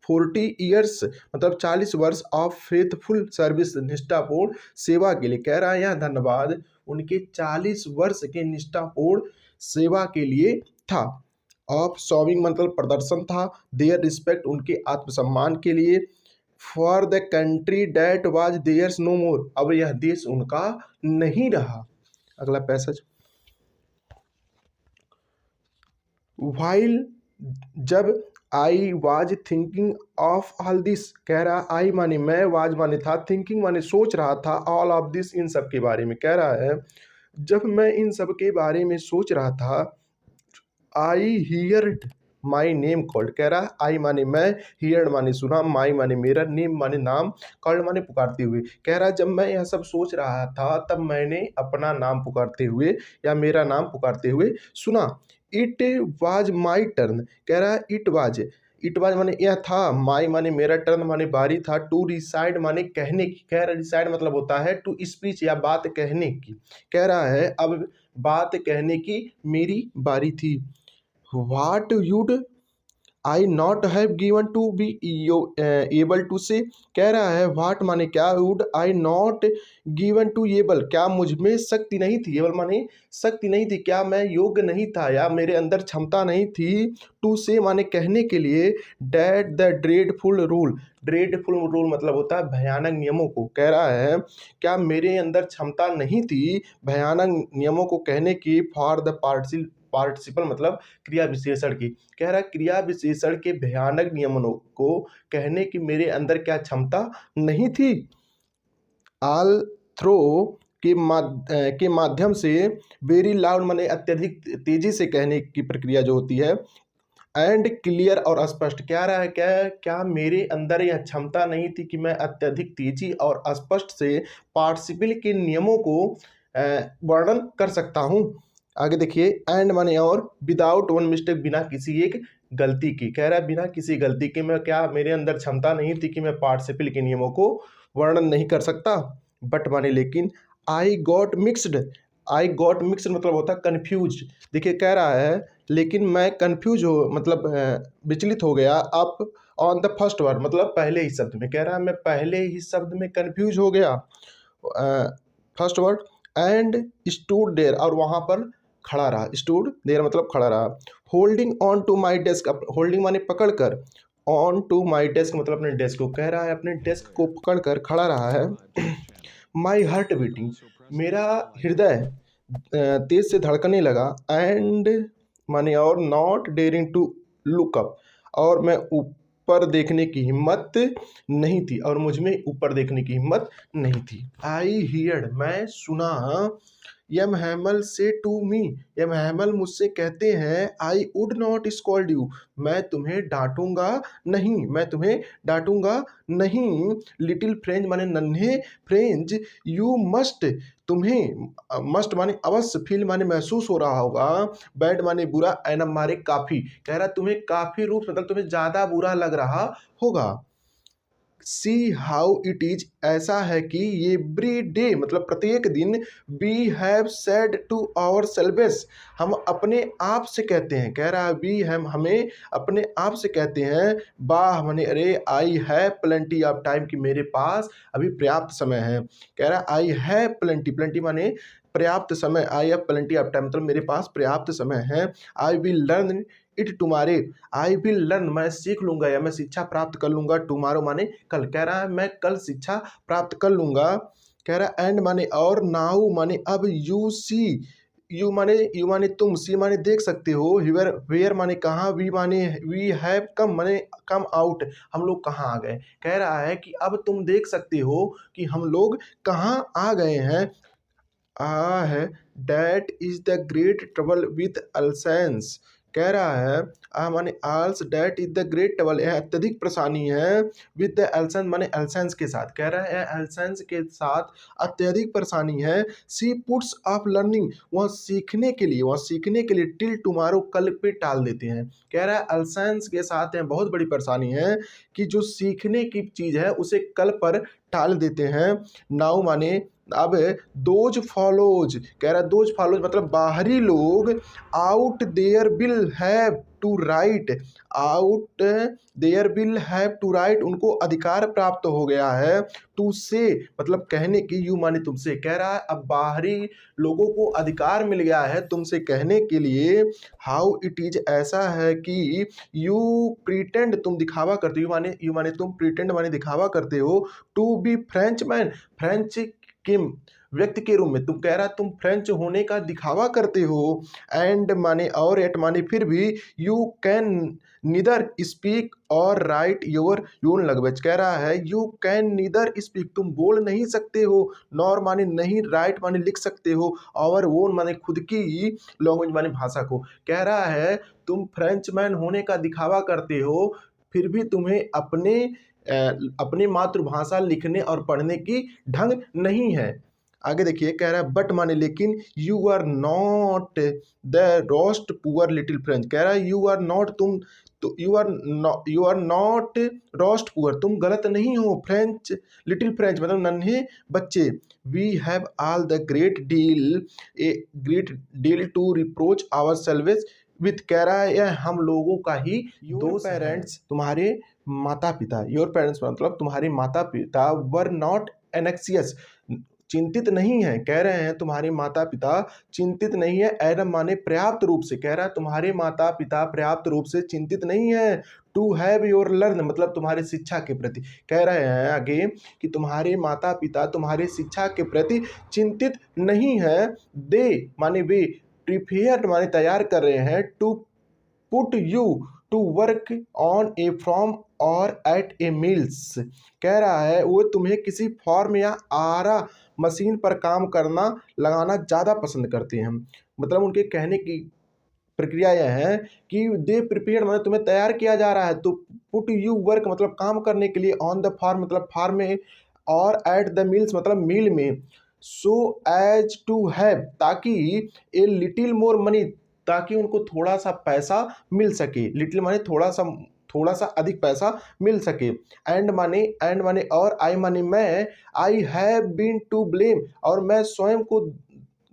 40 ईयर्स मतलब 40 वर्ष ऑफ फेथफुल सर्विस, निष्ठापूर्ण सेवा के लिए, कह रहा है यह धन्यवाद उनके 40 वर्ष के निष्ठापूर्ण सेवा के लिए था। ऑफ शोविंग मतलब प्रदर्शन था, देयर रिस्पेक्ट उनके आत्मसम्मान के लिए, for the country that was theirs no more, अब यह देश उनका नहीं रहा। अगला पैसेज, व्हाइल जब I was thinking of all this, कह रहा आई माने मैं, वाज माने था, थिंकिंग माने सोच रहा था, ऑल ऑफ दिस इन सब के बारे में, कह रहा है जब मैं इन सब के बारे में सोच रहा था, आई हियर्ड माई नेम कॉल्ड, कह रहा आई माने मैं, हियर्ड माने सुना, माई माने मेरा, नेम माने नाम, कॉल्ड माने पुकारते हुए, कह रहा जब मैं यह सब सोच रहा था तब मैंने अपना नाम पुकारते हुए या मेरा नाम पुकारते हुए सुना। इट वाज माई टर्न, कह रहा इट वाज माने यह था, माई माने मेरा, टर्न माने बारी था, टू रिसाइड माने कहने की, कह रहा रिसाइड मतलब होता है टू स्पीच या बात कहने की, कह रहा है अब बात कहने की मेरी बारी थी। What would I not have given to be able to say, कह रहा है what माने क्या, would I not given to able, क्या मुझ में शक्ति नहीं थी, able माने शक्ति नहीं थी, क्या मैं योग्य नहीं था या मेरे अंदर क्षमता नहीं थी, टू से माने कहने के लिए, डेट द ड्रेडफुल रूल मतलब होता है भयानक नियमों को, कह रहा है क्या मेरे अंदर क्षमता नहीं थी भयानक नियमों को कहने की, फॉर द पार्टिसिपल मतलब क्रिया विशेषण की, कह रहा है क्रिया विशेषण के भयानक नियमों को कहने की मेरे अंदर क्या क्षमता नहीं थी। आल थ्रो के माध्यम से, वेरी लाउड माने अत्यधिक तेजी से कहने की प्रक्रिया जो होती है, एंड क्लियर और स्पष्ट, कह रहा है क्या मेरे अंदर यह क्षमता नहीं थी कि मैं अत्यधिक तेजी और स्पष्ट से पार्टिसिपल के नियमों को वर्णन कर सकता हूँ। आगे देखिए, एंड माने और, विदाउट वन मिस्टेक बिना किसी एक गलती की, कह रहा है बिना किसी गलती के मैं क्या मेरे अंदर क्षमता नहीं थी कि मैं पार्टिसिपल के नियमों को वर्णन नहीं कर सकता। बट माने लेकिन, आई गॉट मिक्सड मतलब होता है कन्फ्यूज, देखिए कह रहा है लेकिन मैं कन्फ्यूज हो मतलब विचलित हो गया, up on the first word मतलब पहले ही शब्द में, कह रहा है मैं पहले ही शब्द में कन्फ्यूज हो गया first word, and stood there और वहाँ पर खड़ा रहा, स्टूड देयर मतलब खड़ा रहा, holding on to my desk, holding माने पकड़ कर, ऑन टू माई डेस्क मतलब अपने डेस्क को, कह रहा है अपने डेस्क को पकड़ कर खड़ा रहा है। माई हार्ट बीटिंग, मेरा हृदय तेज से धड़कने लगा, एंड माने और, not daring to look up और मैं ऊपर देखने की हिम्मत नहीं थी और मुझ में ऊपर देखने की हिम्मत नहीं थी। आई हियर्ड मैं सुना, यम हैमल से टू मी, यम हैमल मुझसे कहते हैं, I would not scold you, मैं तुम्हें डांटूंगा नहीं, लिटिल फ्रेंच माने नन्हे फ्रेंच, यू मस्ट तुम्हें, मस्ट माने अवश्य, फील माने महसूस हो रहा होगा, बैड माने बुरा, एनम माने काफ़ी, कह रहा तुम्हें काफ़ी रूप मतलब तुम्हें ज़्यादा बुरा लग रहा होगा। सी हाउ इट इज, ऐसा है कि एवरी डे मतलब प्रत्येक दिन, we have said to our selves, हम अपने आप से कहते हैं, कह रहा है वी हम हमें अपने आप से कहते हैं, वाह माने अरे, आई है प्लेंटी ऑफ टाइम कि मेरे पास अभी पर्याप्त समय है, कह रहा है आई है प्लेंटी माने पर्याप्त समय, I have plenty of time मतलब मेरे पास पर्याप्त समय है, I will learn it tomorrow, I will learn मैं सीख लूंगा या मैं शिक्षा प्राप्त कर लूंगा, टुमारो माने कल, कह रहा है मैं कल शिक्षा प्राप्त कर लूंगा, कह रहा है एंड माने और, नाउ माने अब, यू सी यू माने तुम, सी माने देख सकते हो, वेयर माने कहाँ, वी माने वी हैव कम माने कम आउट हम लोग कहाँ आ गए, कह रहा है कि अब तुम देख सकते हो कि हम लोग कहाँ आ गए हैं। है, that is the great trouble with Alsace, कह रहा है माने Alsace that is the great trouble, यह अत्यधिक परेशानी है विद द एल्सन माने एल्सेंस के साथ, कह रहा है एल्सेंस के साथ अत्यधिक परेशानी है। सी पुट्स ऑफ लर्निंग, वह सीखने के लिए टिल टुमारो, कल पे टाल देते हैं। कह रहा है एल्सेंस के साथ है बहुत बड़ी परेशानी है कि जो सीखने की चीज़ है उसे कल पर टाल देते हैं। नाउ माने अब दोज फॉलोज, कह रहा है दोज फॉलोज मतलब बाहरी लोग, out there will have to write, out there will have to write, उनको अधिकार प्राप्त हो गया है। टू से मतलब कहने की, यू माने तुमसे, कह रहा है अब बाहरी लोगों को अधिकार मिल गया है तुमसे कहने के लिए। हाउ इट इज, ऐसा है कि यू प्रिटेंड, तुम दिखावा करते हो, यू माने तुम, प्रिटेंड माने दिखावा करते हो, to be French man, French के व्यक्ति के रूप में, तुम कह रहा तुम फ्रेंच होने का दिखावा करते हो। एंड माने और, एट माने फिर भी, यू कैन नीदर स्पीक और राइट योर यून लैंग्वेज, कह रहा है यू कैन नीदर स्पीक, तुम बोल नहीं सकते हो, नॉर माने नहीं, राइट माने लिख सकते हो, और ओन माने खुद की लैंग्वेज माने भाषा को। कह रहा है तुम फ्रेंच मैन होने का दिखावा करते हो, फिर भी तुम्हें अपने मातृभाषा लिखने और पढ़ने की ढंग नहीं है। आगे देखिए, कह रहा है बट माने लेकिन, you are not the worst poor little French, कह रहा है यू आर नॉट, तुम तो you are not worst poor, तुम गलत नहीं हो, फ्रेंच लिटिल फ्रेंच मतलब नन्हे बच्चे। We have all the great deal to reproach ourselves with, कह रहा है यह हम लोगों का ही दोस्त है। पेरेंट्स, तुम्हारे माता पिता, योर पेरेंट्स मतलब तुम्हारे माता पिता, वर नॉट एनेक्सियस, चिंतित नहीं है, कह रहे हैं तुम्हारे माता पिता चिंतित नहीं है। एडम माने पर्याप्त रूप से, कह रहा है तुम्हारे माता पिता पर्याप्त रूप से चिंतित नहीं है। टू हैव योर लर्न मतलब तुम्हारे शिक्षा के प्रति, कह रहे हैं आगे कि तुम्हारे माता पिता तुम्हारे शिक्षा के प्रति चिंतित नहीं है। दे माने वे, प्रिपेयर माने तैयार कर रहे हैं, to put you to work on a farm or at a mills, कह रहा है वो तुम्हें किसी फॉर्म या आरा मशीन पर काम करना लगाना ज़्यादा पसंद करते हैं। मतलब उनके कहने की प्रक्रिया यह है कि दे प्रिपेयर मतलब तुम्हें तैयार किया जा रहा है, तो पुट यू वर्क मतलब काम करने के लिए, ऑन द फार्म मतलब फार्म में, और एट द मिल्स मतलब मिल में, सो एज टू हैव ताकि, ए लिटिल मोर मनी ताकि उनको थोड़ा सा पैसा मिल सके, लिटिल माने थोड़ा सा अधिक पैसा मिल सके। एंड माने और, आई माने मैं, I have been to blame और मैं स्वयं को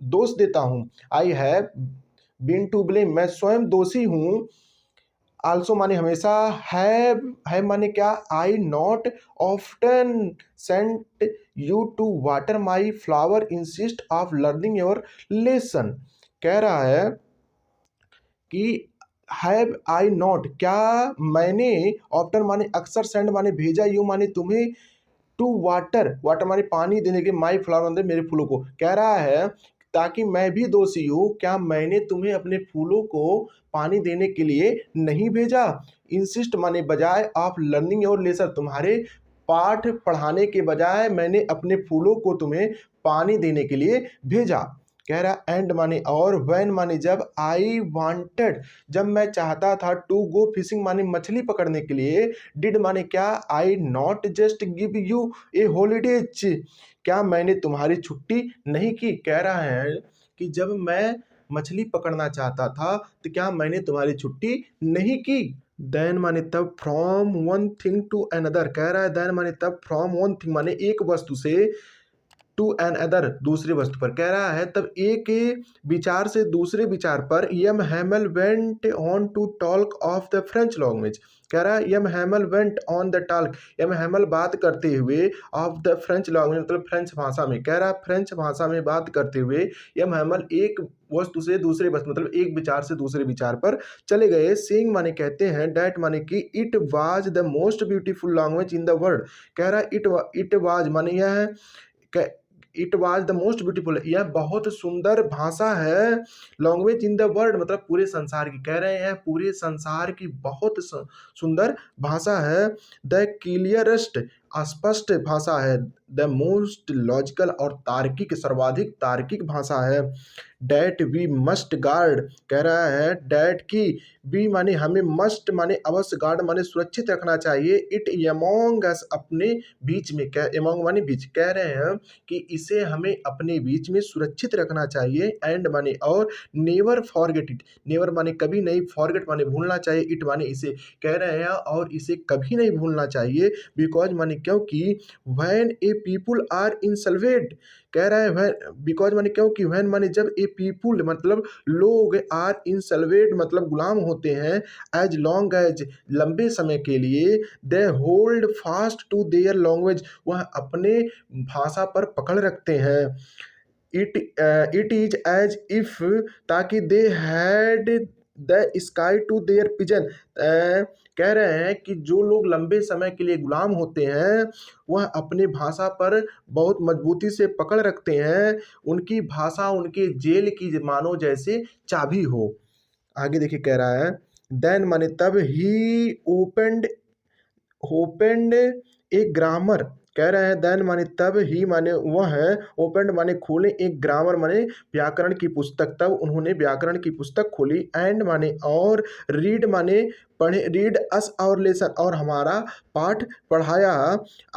दोष देता हूँ, I have been to blame मैं स्वयं दोषी हूँ। आल्सो माने हमेशा, हैव माने क्या, I not often sent you to water my flower insist of learning your lesson, कह रहा है कि हैव आई नॉट, क्या मैंने, ऑफ्टन माने अक्सर, सेंड माने भेजा, यू माने तुम्हें, टू वाटर माने पानी देने के, माई फ्लावर मतलब मेरे फूलों को, कह रहा है ताकि मैं भी दोषी हूँ, क्या मैंने तुम्हें अपने फूलों को पानी देने के लिए नहीं भेजा। इंसिस्ट माने बजाय, ऑफ लर्निंग योर लेसन तुम्हारे पाठ पढ़ाने के बजाय मैंने अपने फूलों को तुम्हें पानी देने के लिए भेजा। कह रहा एंड माने और, व्हेन माने जब, आई वांटेड जब मैं चाहता था, टू गो फिशिंग माने मछली पकड़ने के लिए, डिड माने क्या, I not just give you a holidays क्या मैंने तुम्हारी छुट्टी नहीं की, कह रहा है कि जब मैं मछली पकड़ना चाहता था तो क्या मैंने तुम्हारी छुट्टी नहीं की। देन माने तब, from one thing to another, कह रहा है देन माने तब, फ्रॉम वन थिंग माने एक वस्तु से, टू एन अदर दूसरी वस्तु पर, कह रहा है तब एक विचार से दूसरे विचार पर। M Hamel went on to talk of the French language, कह रहा है M Hamel went on the talk, M Hamel बात करते हुए, ऑफ द फ्रेंच लैंग्वेज मतलब फ्रेंच भाषा में, कह रहा है फ्रेंच भाषा में बात करते हुए, यम हैमल एक वस्तु से दूसरे वस्तु मतलब एक विचार से दूसरे विचार पर चले गए। सेइंग माने कहते हैं, डैट माने कि, it was the most beautiful language in the world, कह रहा है इट वाज माने यह है, it was the most beautiful यह बहुत सुंदर भाषा है, लैंग्वेज इन द वर्ल्ड मतलब पूरे संसार की, कह रहे हैं पूरे संसार की बहुत सुंदर भाषा है। द क्लियरेस्ट अस्पष्ट भाषा है, द मोस्ट लॉजिकल और तार्किक, सर्वाधिक तार्किक भाषा है। डैट वी मस्ट गार्ड, कह रहा है डैट की वी माने हमें, मस्ट माने अवश्य, गार्ड माने सुरक्षित रखना चाहिए, इट एमोंग अस अपने बीच में, कह एमोंग माने बीच, कह रहे हैं कि इसे हमें अपने बीच में सुरक्षित रखना चाहिए, एंड माने और, नेवर फॉरगेट इट, नेवर माने कभी नहीं, फॉरगेट माने भूलना चाहिए, इट माने इसे, कह रहे हैं और इसे कभी नहीं भूलना चाहिए, बिकॉज माने क्योंकि, व्हेन ए पीपुल आर इंसल्वेड, कह रहा है वह बिकॉज माने क्योंकि, व्हेन माने जब, ए पीपुल मतलब लोग, आर इंसल्वेड मतलब गुलाम होते हैं, एज लॉन्ग एज लंबे समय के लिए, they hold fast to their language वह अपने भाषा पर पकड़ रखते हैं, इट इज एज इफ ताकि they had the sky to their pigeon, कह रहे हैं कि जो लोग लंबे समय के लिए गुलाम होते हैं वह अपने भाषा पर बहुत मजबूती से पकड़ रखते हैं, उनकी भाषा उनके जेल की मानो जैसे चाबी हो। आगे देखिए कह रहा है, देन माने तब, ही ओपेंड ए ग्रामर, कह रहे हैं देन माने तब, ही माने वह है, ओपेंड माने खोले, एक ग्रामर माने व्याकरण की पुस्तक, तब उन्होंने व्याकरण की पुस्तक खोली, एंड माने और, रीड माने पढ़े, रीड अस और लेसन और हमारा पाठ पढ़ाया,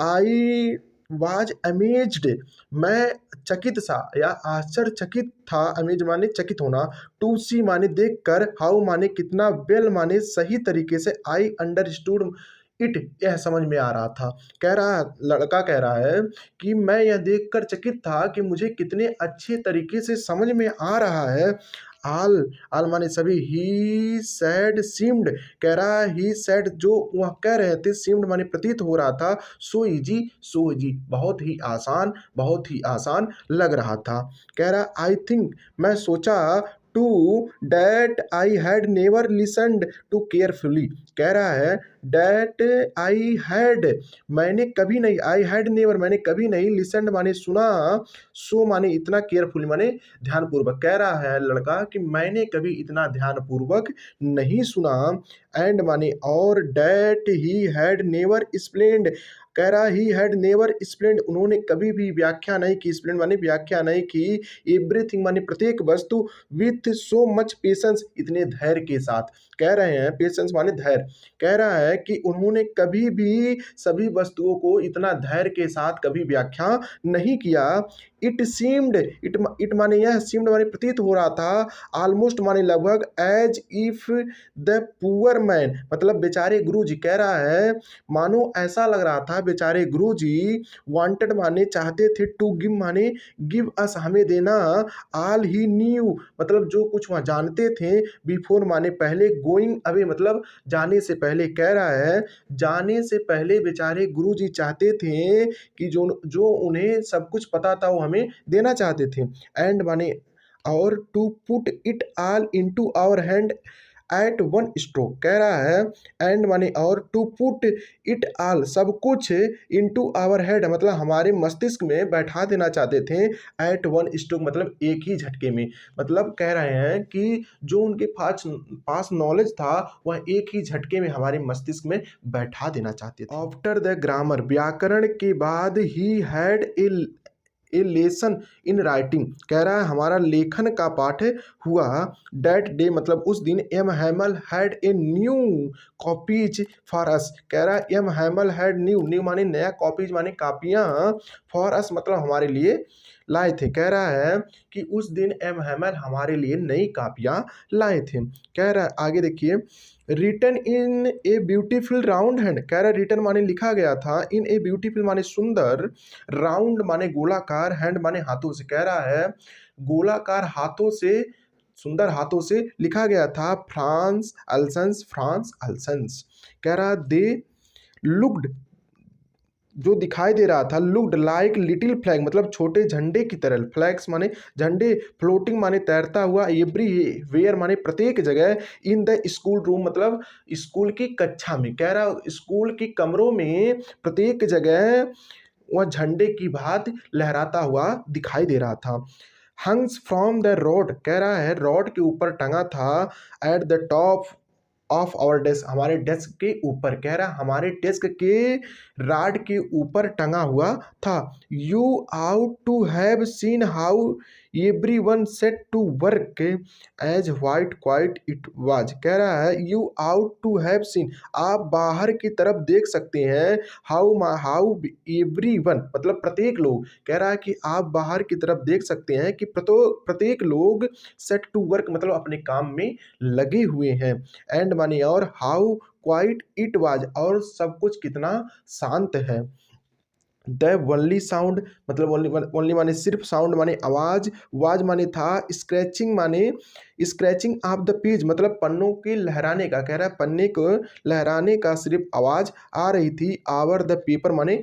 आई वाज अमेज्ड मैं चकित सा या आश्चर्यचकित था, अमेज माने चकित होना, टू सी माने देख कर, हाउ माने कितना, वेल माने सही तरीके से, आई अंडरस्टूड इट यह समझ में आ रहा था, कह रहा लड़का कह रहा है कि मैं यह देखकर चकित था कि मुझे कितने अच्छे तरीके से समझ में आ रहा है, आल आल माने सभी, ही सैड सीम्ड, कह रहा है ही सैड जो वह कह रहे थे, सीम्ड माने प्रतीत हो रहा था, सो इजी बहुत ही आसान, बहुत ही आसान लग रहा था, कह रहा आई थिंक मैं सोचा, to that I had never listened to carefully, कह रहा है डैट आई हैड मैंने कभी नहीं, आई हैड नेवर मैंने कभी नहीं, लिसनड माने सुना, सो माने इतना, केयरफुली माने ध्यानपूर्वक, कह रहा है लड़का कि मैंने कभी इतना ध्यानपूर्वक नहीं सुना, एंड माने और, that he had never explained, कह रहा ही हैड नेवर एक्सप्लेन्ड उन्होंने कभी भी व्याख्या नहीं की, एक्सप्लेन माने व्याख्या नहीं की, एवरीथिंग माने प्रत्येक वस्तु, विथ सो मच पेशेंस इतने धैर्य के साथ, कह रहे हैं पेशेंस माने धैर्य, कह रहा है कि उन्होंने कभी भी सभी वस्तुओं को इतना धैर्य के साथ कभी व्याख्या नहीं किया, इट सीम्ड इट माने यह, सीम्ड माने प्रतीत हो रहा था, ऑलमोस्ट माने लगभग, as if the poor man मतलब बेचारे गुरुजी, कह रहा है मानो ऐसा लग रहा था बेचारे गुरुजी, वांटेड माने चाहते थे, टू गिव माने गिव अस हमें देना, ऑल ही न्यू मतलब जो कुछ वहाँ जानते थे, बिफोर माने पहले, गोइंग अवे मतलब जाने से पहले, कह रहा है जाने से पहले बेचारे गुरुजी चाहते थे कि जो जो उन्हें सब कुछ पता था वो हमें देना चाहते थे, एंड माने और, to put it all into our hand at one stroke, कह रहा है एंड माने और, टू पुट इट ऑल सब कुछ, इनटू आवर हेड मतलब हमारे मस्तिष्क में बैठा देना चाहते थे, एट वन स्ट्रोक मतलब एक ही झटके में, मतलब कह रहे हैं कि जो उनके पास नॉलेज था वह एक ही झटके में हमारे मस्तिष्क में बैठा देना चाहते थे। आफ्टर द ग्रामर व्याकरण के बाद, he had a lesson in writing, कह रहा है हमारा लेखन का पाठ हुआ, डैट डे मतलब उस दिन, M Hamel had a new copies for us, कह रहा है M Hamel had new, new माने नया, कॉपीज माने कापियाँ, फॉर अस मतलब हमारे लिए लाए थे, कह रहा है कि उस दिन एम हैमल हमारे लिए नई कापियाँ लाए थे, कह रहा है आगे देखिए, written in a beautiful round hand, कह रहा है रिटन माने लिखा गया था, इन ए ब्यूटीफुल माने सुंदर, राउंड माने गोलाकार, हैंड माने हाथों से, कह रहा है गोलाकार हाथों से, सुंदर हाथों से लिखा गया था, फ्रांस अल्सन्स, कह रहा दे लुक्ड जो दिखाई दे रहा था, लुक्ड लाइक लिटिल फ्लैग मतलब छोटे झंडे की तरह, फ्लैग्स माने झंडे, फ्लोटिंग माने तैरता हुआ, एवरी वेयर माने प्रत्येक जगह, इन द स्कूल रूम मतलब स्कूल की कक्षा में, कह रहा स्कूल की कमरों में प्रत्येक जगह वह झंडे की भांति लहराता हुआ दिखाई दे रहा था, हंग्स फ्रॉम द रॉड, कह रहा है रॉड के ऊपर टंगा था, at the top of our desk, हमारे डेस्क के ऊपर, कह रहा हमारे डेस्क के राड के ऊपर टंगा हुआ था। You ought to have seen how everyone set to work as white quiet it was, कह रहा है you ought to have seen, आप बाहर की तरफ देख सकते हैं, हाउ एवरीवन मतलब प्रत्येक लोग, कह रहा है कि आप बाहर की तरफ देख सकते हैं कि प्रत्येक लोग सेट टू वर्क मतलब अपने काम में लगे हुए हैं, एंड माने और हाउ क्वाइट इट वाज और सब कुछ कितना शांत है। द ओनली साउंड मतलब ओनली माने सिर्फ, साउंड माने आवाज, वाज माने था, स्क्रैचिंग माने स्क्रैचिंग ऑफ द पेज मतलब पन्नों के लहराने का, कह रहा है पन्ने को लहराने का सिर्फ आवाज आ रही थी। आवर द पेपर माने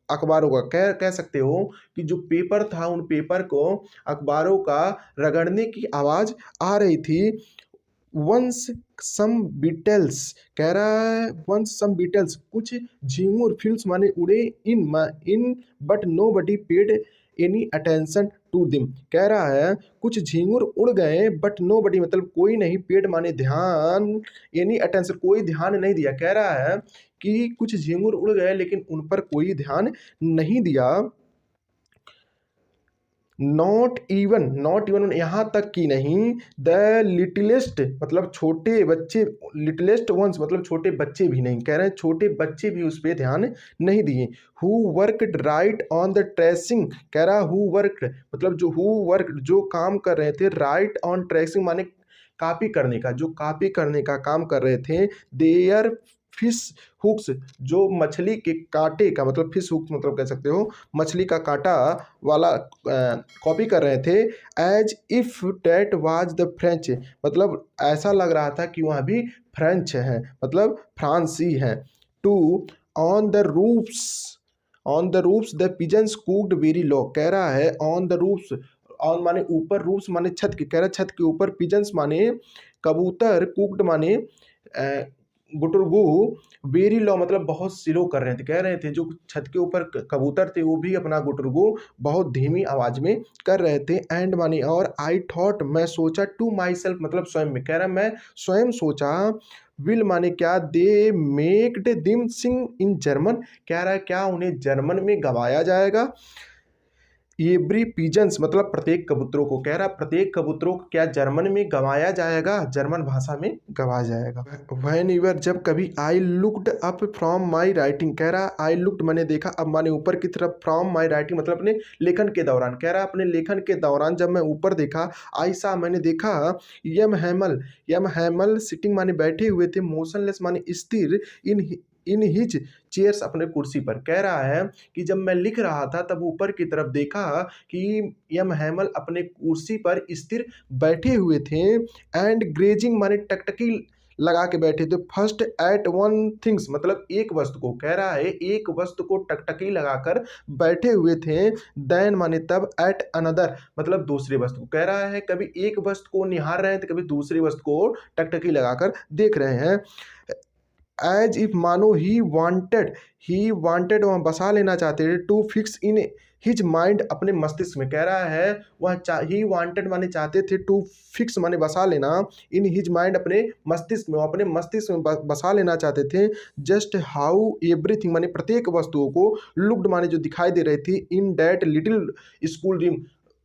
अखबारों का, कह सकते हो कि जो पेपर था उन पेपर को अखबारों का रगड़ने की आवाज आ रही थी। वंस सम बीटल्स, कह रहा है वंस सम बीटल्स कुछ झिंगुर फिल्स माने उड़े in but nobody paid any attention to them, कह रहा है कुछ झिंगुर उड़ गए बट नो बडी मतलब कोई नहीं, पेड माने ध्यान, एनी अटेंशन कोई ध्यान नहीं दिया, कह रहा है कि कुछ झिंगुर उड़ गए लेकिन उन पर कोई ध्यान नहीं दिया। नॉट इवन यहाँ तक कि नहीं, द लिटिलेस्ट मतलब छोटे बच्चे, लिटिलेस्ट वंस मतलब छोटे बच्चे भी नहीं, कह रहे हैं छोटे बच्चे भी उस पर ध्यान नहीं दिए। Who worked right on the tracing, कह रहा हु वर्कड मतलब जो हु वर्क जो काम कर रहे थे, राइट ऑन ट्रेसिंग माने कॉपी करने का, जो कॉपी करने का काम कर रहे थे, देयर फिश हुक्स जो मछली के कांटे का मतलब फिश हुक्स मतलब कह सकते हो मछली का कांटा वाला कॉपी कर रहे थे। As if that was the French मतलब ऐसा लग रहा था कि वहाँ भी फ्रेंच है मतलब फ्रांसी है। To on the roofs the pigeons cooed very low, कह रहा है ऑन द रूफ्स, ऑन माने ऊपर, रूफ्स माने छत के, कह रहा है छत के ऊपर, पिजन्स माने कबूतर, कुक्ड माने गुटुरगु, वेरी लो मतलब बहुत स्लो कर रहे थे, कह रहे थे जो छत के ऊपर कबूतर थे वो भी अपना गुटुरगु बहुत धीमी आवाज में कर रहे थे। एंड मानी और आई थॉट मैं सोचा, टू माई सेल्फ मतलब स्वयं में, कह रहा मैं स्वयं सोचा, विल माने क्या, दे मेक्ड दिम सिंग इन जर्मन, कह रहा है क्या उन्हें जर्मन में गवाया जाएगा। एवरी पिजन्स मतलब प्रत्येक कबूतरों को, कह रहा प्रत्येक कबूतरों को क्या जर्मन में गवाया जाएगा, जर्मन भाषा में गवाया जाएगा। व्हेन एवर जब कभी, I looked up from my writing, कह रहा आई लुक्ड मैंने देखा, अब माने ऊपर की तरफ, फ्रॉम माई राइटिंग मतलब अपने लेखन के दौरान, कह रहा अपने लेखन के दौरान जब मैं ऊपर देखा, आई सा मैंने देखा, यम हैमल सिटिंग माने बैठे हुए थे, मोशनलेस माने स्थिर, इन हिज चेयर्स अपने कुर्सी पर, कह रहा है कि जब मैं लिख रहा था तब ऊपर की तरफ देखा कि यम हैमल अपने कुर्सी पर स्थिर बैठे हुए थे। एंड ग्रेजिंग माने टकटकी लगा के बैठे थे, फर्स्ट एट वन थिंग्स मतलब एक वस्तु को, कह रहा है एक वस्तु को टकटकी लगाकर बैठे हुए थे। देन माने तब, एट अनदर मतलब दूसरी वस्तु को, कह रहा है कभी एक वस्तु को निहार रहे हैं तो कभी दूसरी वस्तु को टकटकी लगाकर देख रहे हैं। एज इफ मानो ही वांटेड वहाँ बसा लेना चाहते थे, to fix in his mind अपने मस्तिष्क में, कह रहा है वह ही वांटेड माने चाहते थे, टू फिक्स माने बसा लेना, इन हिज माइंड अपने मस्तिष्क में, अपने मस्तिष्क में बसा लेना चाहते थे। जस्ट हाउ एवरीथिंग माने प्रत्येक वस्तुओं को, लुक्ड माने जो दिखाई दे रही थी, in that little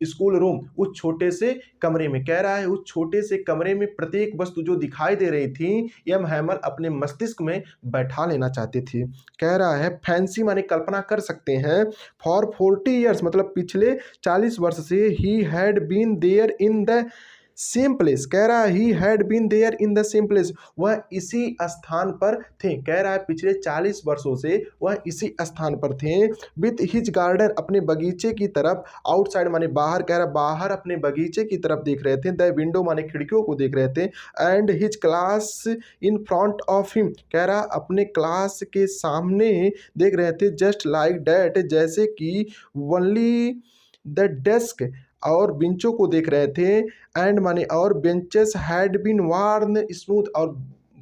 school room उस छोटे से कमरे में, कह रहा है उस छोटे से कमरे में प्रत्येक वस्तु जो दिखाई दे रही थी यम हैमल अपने मस्तिष्क में बैठा लेना चाहते थे। कह रहा है फैंसी माने कल्पना कर सकते हैं, फॉर 40 ईयर्स मतलब पिछले 40 वर्ष से, he had been there in the same place, कह रहा है he had been there in the same place वह इसी स्थान पर थे, कह रहा है पिछले 40 वर्षों से वह इसी स्थान पर थे। विथ हिज गार्डन अपने बगीचे की तरफ, आउटसाइड माने बाहर, कह रहा बाहर अपने बगीचे की तरफ देख रहे थे, द विंडो माने खिड़कियों को देख रहे थे। And his class in front of him, कह रहा अपने क्लास के सामने देख रहे थे, जस्ट लाइक डैट जैसे कि, ओनली द डेस्क और बेंचों को देख रहे थे। एंड माने और benches had been worn smooth, और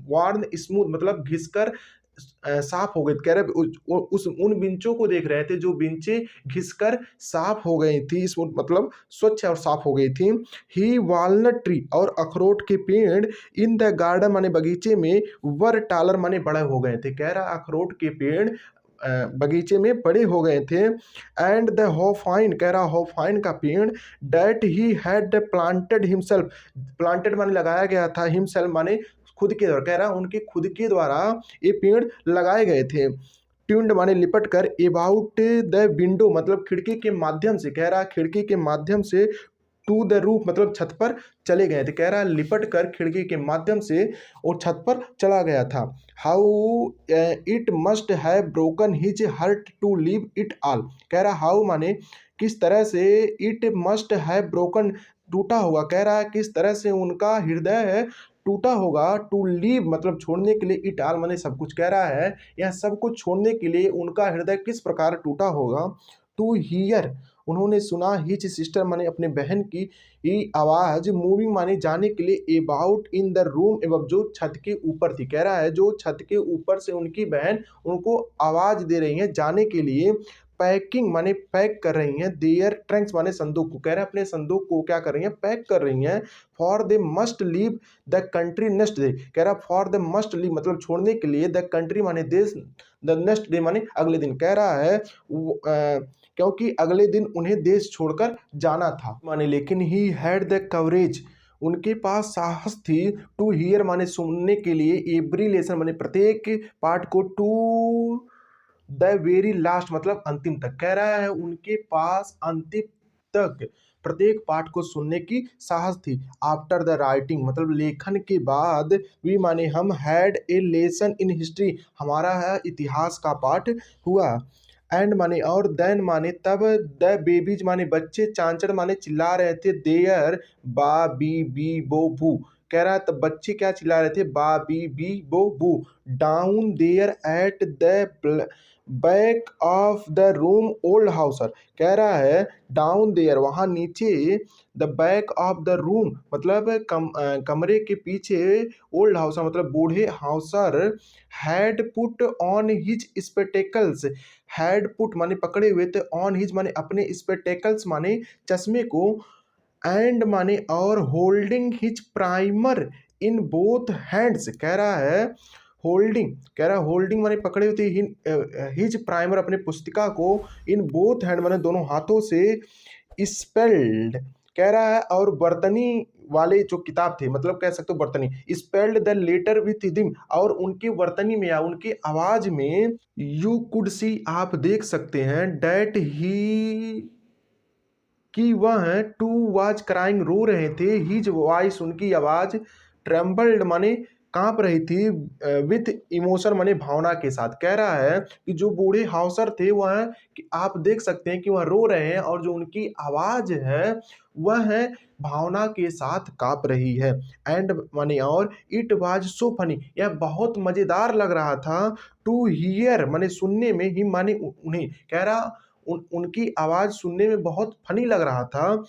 वार्न स्मूथ मतलब घिसकर साफ हो गई, कह रहे उस उन बेंचों को देख रहे थे जो बेंचें घिसकर साफ हो गई थी, इस मतलब स्वच्छ और साफ हो गई थी। ही वॉलनट ट्री, और अखरोट के पेड़ इन द गार्डन माने बगीचे में वर टालर माने बड़े हो गए थे, कह रहा अखरोट के पेड़ बगीचे में बड़े हो गए थे। एंड द होफाइन, कह रहा होफाइन का पेड़ that he had planted himself, planted माने लगाया गया था, हिमसेल्फ माने खुद के द्वारा, कह रहा उनके खुद के द्वारा ये पेड़ लगाए गए थे। ट्यून्ड माने लिपट कर, अबाउट द विंडो मतलब खिड़की के माध्यम से, कह रहा खिड़की के माध्यम से, टू द रूफ मतलब छत पर चले गए थे, कह रहा लिपट कर खिड़की के माध्यम से और छत पर चला गया था। How it must have broken his heart to leave it all, कह रहा हाउ माने किस तरह से, इट मस्ट हैव ब्रोकन टूटा होगा, कह रहा है किस तरह से उनका हृदय टूटा होगा, टू लीव मतलब छोड़ने के लिए, इट ऑल माने सब कुछ, कह रहा है यह सब कुछ छोड़ने के लिए उनका हृदय किस प्रकार टूटा होगा। टू हियर उन्होंने सुना, हिज सिस्टर माने अपने बहन की आवाज, मूविंग माने जाने के लिए, अबाउट इन द रूम एवं जो छत के ऊपर थी, कह रहा है जो छत के ऊपर से उनकी बहन उनको आवाज दे रही है जाने के लिए। पैकिंग माने पैक कर रही हैं, देयर ट्रंक्स माने संदूक को, कह रहे हैं अपने संदूक को क्या कर रही हैं, पैक कर रही हैं। For they must leave the country next day, कह रहा फॉर द मस्ट लीव मतलब छोड़ने के लिए, द कंट्री माने देश, द नेक्स्ट डे माने अगले दिन, कह रहा है क्योंकि अगले दिन उन्हें देश छोड़कर जाना था माने, लेकिन ही हैड द कवरेज उनके पास साहस थी, टू हियर माने सुनने के लिए, एवरी लेसन माने प्रत्येक पार्ट को, टू द वेरी लास्ट मतलब अंतिम तक, कह रहा है उनके पास अंतिम तक प्रत्येक पाठ को सुनने की साहस थी। आफ्टर द राइटिंग मतलब लेखन के बाद, वी माने हम, had a lesson in history हमारा है इतिहास का पाठ हुआ। एंड माने और, देन माने तब, द बेबीज माने बच्चे, चांचड़ माने चिल्ला रहे थे, देयर बा बी बो बू, कह रहा है तब बच्चे क्या चिल्ला रहे थे, बा be bo bu. Down there at the back of the room old Hauser, कह रहा है डाउन देयर वहाँ नीचे, the back of the room मतलब कमरे के पीछे, ओल्ड हाउसर मतलब बूढ़े Hauser, had put on his spectacles, had put माने पकड़े हुए थे, ऑन हिज माने अपने, स्पेक्टेकल्स माने चश्मे को, एंड माने और, holding his primer in both hands, कह रहा है होल्डिंग, कह रहा है होल्डिंग माने पकड़े हुए थे, हिज प्राइमर अपने पुस्तिका को, इन बोथ हैंड माने दोनों हाथों से, स्पेल्ड कह रहा है और बर्तनी वाले जो किताब थे मतलब कह सकते हो बर्तनी, स्पेल्ड द लेटर विथ दिम और उनकी वर्तनी में या उनकी आवाज में, यू कुड सी आप देख सकते हैं, डैट ही कि वह, टू वाज क्राइंग रो रहे थे, हिज वॉइस उनकी आवाज, ट्रेम्बल्ड माने कांप रही थी, विथ इमोशन माने भावना के साथ, कह रहा है कि जो बूढ़े हाउसर थे वह, कि आप देख सकते हैं कि वह रो रहे हैं और जो उनकी आवाज है वह है भावना के साथ कांप रही है। एंड माने और, इट वाज सो फनी यह बहुत मजेदार लग रहा था, टू हियर माने सुनने में, ही माने उन्हें, कह रहा उनकी आवाज सुनने में बहुत फनी लग रहा था।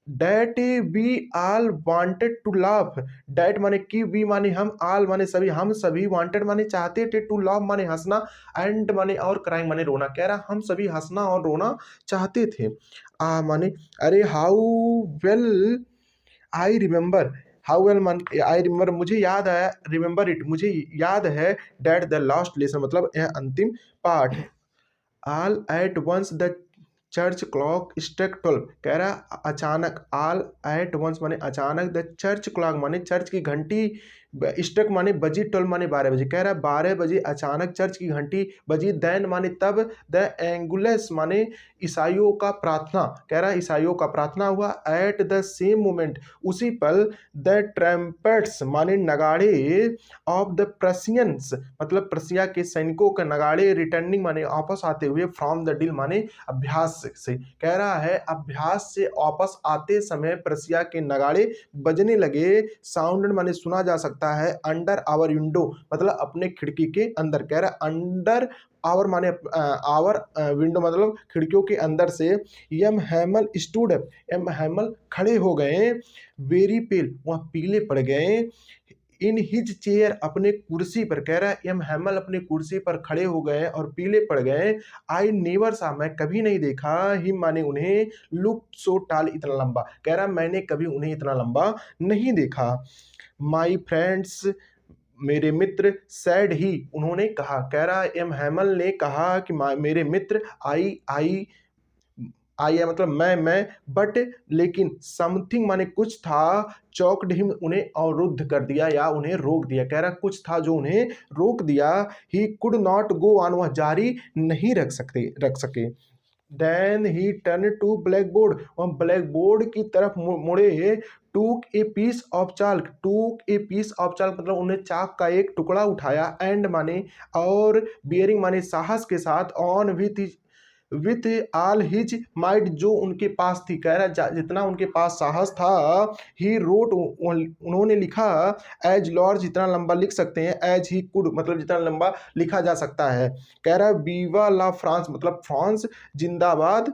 That we all wanted to laugh, that माने कि, वी माने हम, आल माने सभी, हम सभी, वांटेड माने चाहते थे, टू लाफ माने हंसना, एंड माने और, क्राइंग माने रोना, कह रहा हम सभी हंसना और रोना चाहते थे। माने अरे how well I remember, how well मन आई रिमेम्बर मुझे याद आया, रिमेम्बर इट मुझे याद है, डैट द लास्ट लेसन मतलब यह अंतिम पाठ। All at once the church clock struck 12, कह रहा अचानक, ऑल एट वंस माने अचानक, द चर्च क्लॉक माने चर्च की घंटी, स्ट्रक माने बजी, 12 माने 12 बजे, कह रहा 12 बजे अचानक चर्च की घंटी बजी, देन माने तब, द एंगुलस माने ईसाइयों का प्रार्थना, कह रहा ईसाइयों का प्रार्थना हुआ, एट द सेम मोमेंट उसी पल, द ट्रम्पेट्स माने नगाड़े, ऑफ द प्रसियंस मतलब प्रसिया के सैनिकों के नगाड़े, रिटर्निंग माने वापस आते हुए, फ्रॉम द डील माने अभ्यास से, कह रहा है अभ्यास से वापस आते समय प्रसिया के नगाड़े बजने लगे, साउंड माने सुना जा सकता है, अंडर आवर विंडो मतलब अपने खिड़की के अंदर, कह रहा है अंडर आवर माने आवर विंडो मतलब खिड़कियों के अंदर से। M Hamel stood up, M Hamel खड़े हो गए, वेरी पेल वह पीले पड़ गए, इन हिज चेयर, अपने कुर्सी पर, कह रहा है एम हैमल अपने कुर्सी पर खड़े हो गए और पीले पड़ गए। आई नेवर सा, मैं कभी नहीं देखा, हिम माने उन्हें, लुक सो टाल, इतना लंबा, कह रहा मैंने कभी उन्हें इतना लंबा नहीं देखा। माई फ्रेंड्स, मेरे मित्र, सैड ही, उन्होंने कहा, कह रहा एम हैमल ने कहा कि मेरे मित्र, आई आई है मतलब मैं, बट लेकिन समथिंग माने कुछ था, चौकड हिम, उन्हें अवरुद्ध कर दिया या उन्हें रोक दिया, कह रहा कुछ था जो उन्हें रोक दिया। He could not go on, वह जारी नहीं रख सके। Then he turn to blackboard, वह ब्लैक बोर्ड की तरफ मुड़े। टूक ए पीस ऑफ चाल्क, टूक ए पीस ऑफ चाल्क मतलब उन्हें चाक का एक टुकड़ा उठाया, एंड माने और, बियरिंग माने साहस के साथ, on with all his might, जो उनके पास थी, कह रहा जितना उनके पास साहस था। ही रोट, उन्होंने लिखा, एज लॉर्ज, जितना लंबा लिख सकते हैं, एज ही कुड मतलब जितना लंबा लिखा जा सकता है। कह रहा है बीवा ला फ्रांस मतलब फ्रांस जिंदाबाद।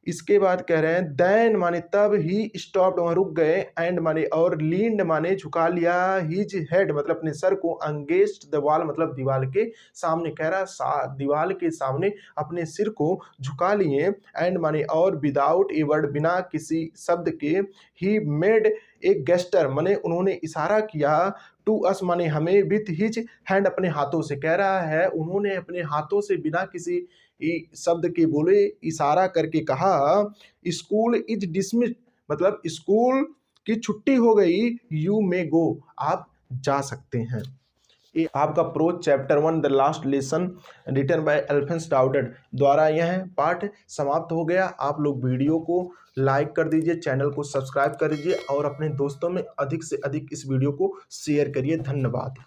इसके बाद कह रहे हैं देन माने तब, ही स्टॉप्ड, वहां रुक गए, एंड माने और, लीन्ड माने झुका लिया, हिज हेड मतलब अपने सर को, अंगेस्ट द वॉल मतलब दीवार के सामने, कह रहा दीवार के सामने अपने सिर को झुका लिए, एंड माने और, विदाउट ए वर्ड बिना किसी शब्द के, ही मेड एक गेस्टर माने उन्होंने इशारा किया, टू अस माने हमें, विथ हिज हैंड अपने हाथों से, कह रहा है उन्होंने अपने हाथों से बिना किसी शब्द के बोले, इशारा करके कहा, स्कूल इज डिसमिस्ड मतलब स्कूल की छुट्टी हो गई, यू मे गो, आप जा सकते हैं। ये आपका prose chapter 1 the last lesson written by Alphonse Daudet द्वारा यह पाठ समाप्त हो गया। आप लोग वीडियो को लाइक कर दीजिए, चैनल को सब्सक्राइब कर दीजिए और अपने दोस्तों में अधिक से अधिक इस वीडियो को शेयर करिए। धन्यवाद।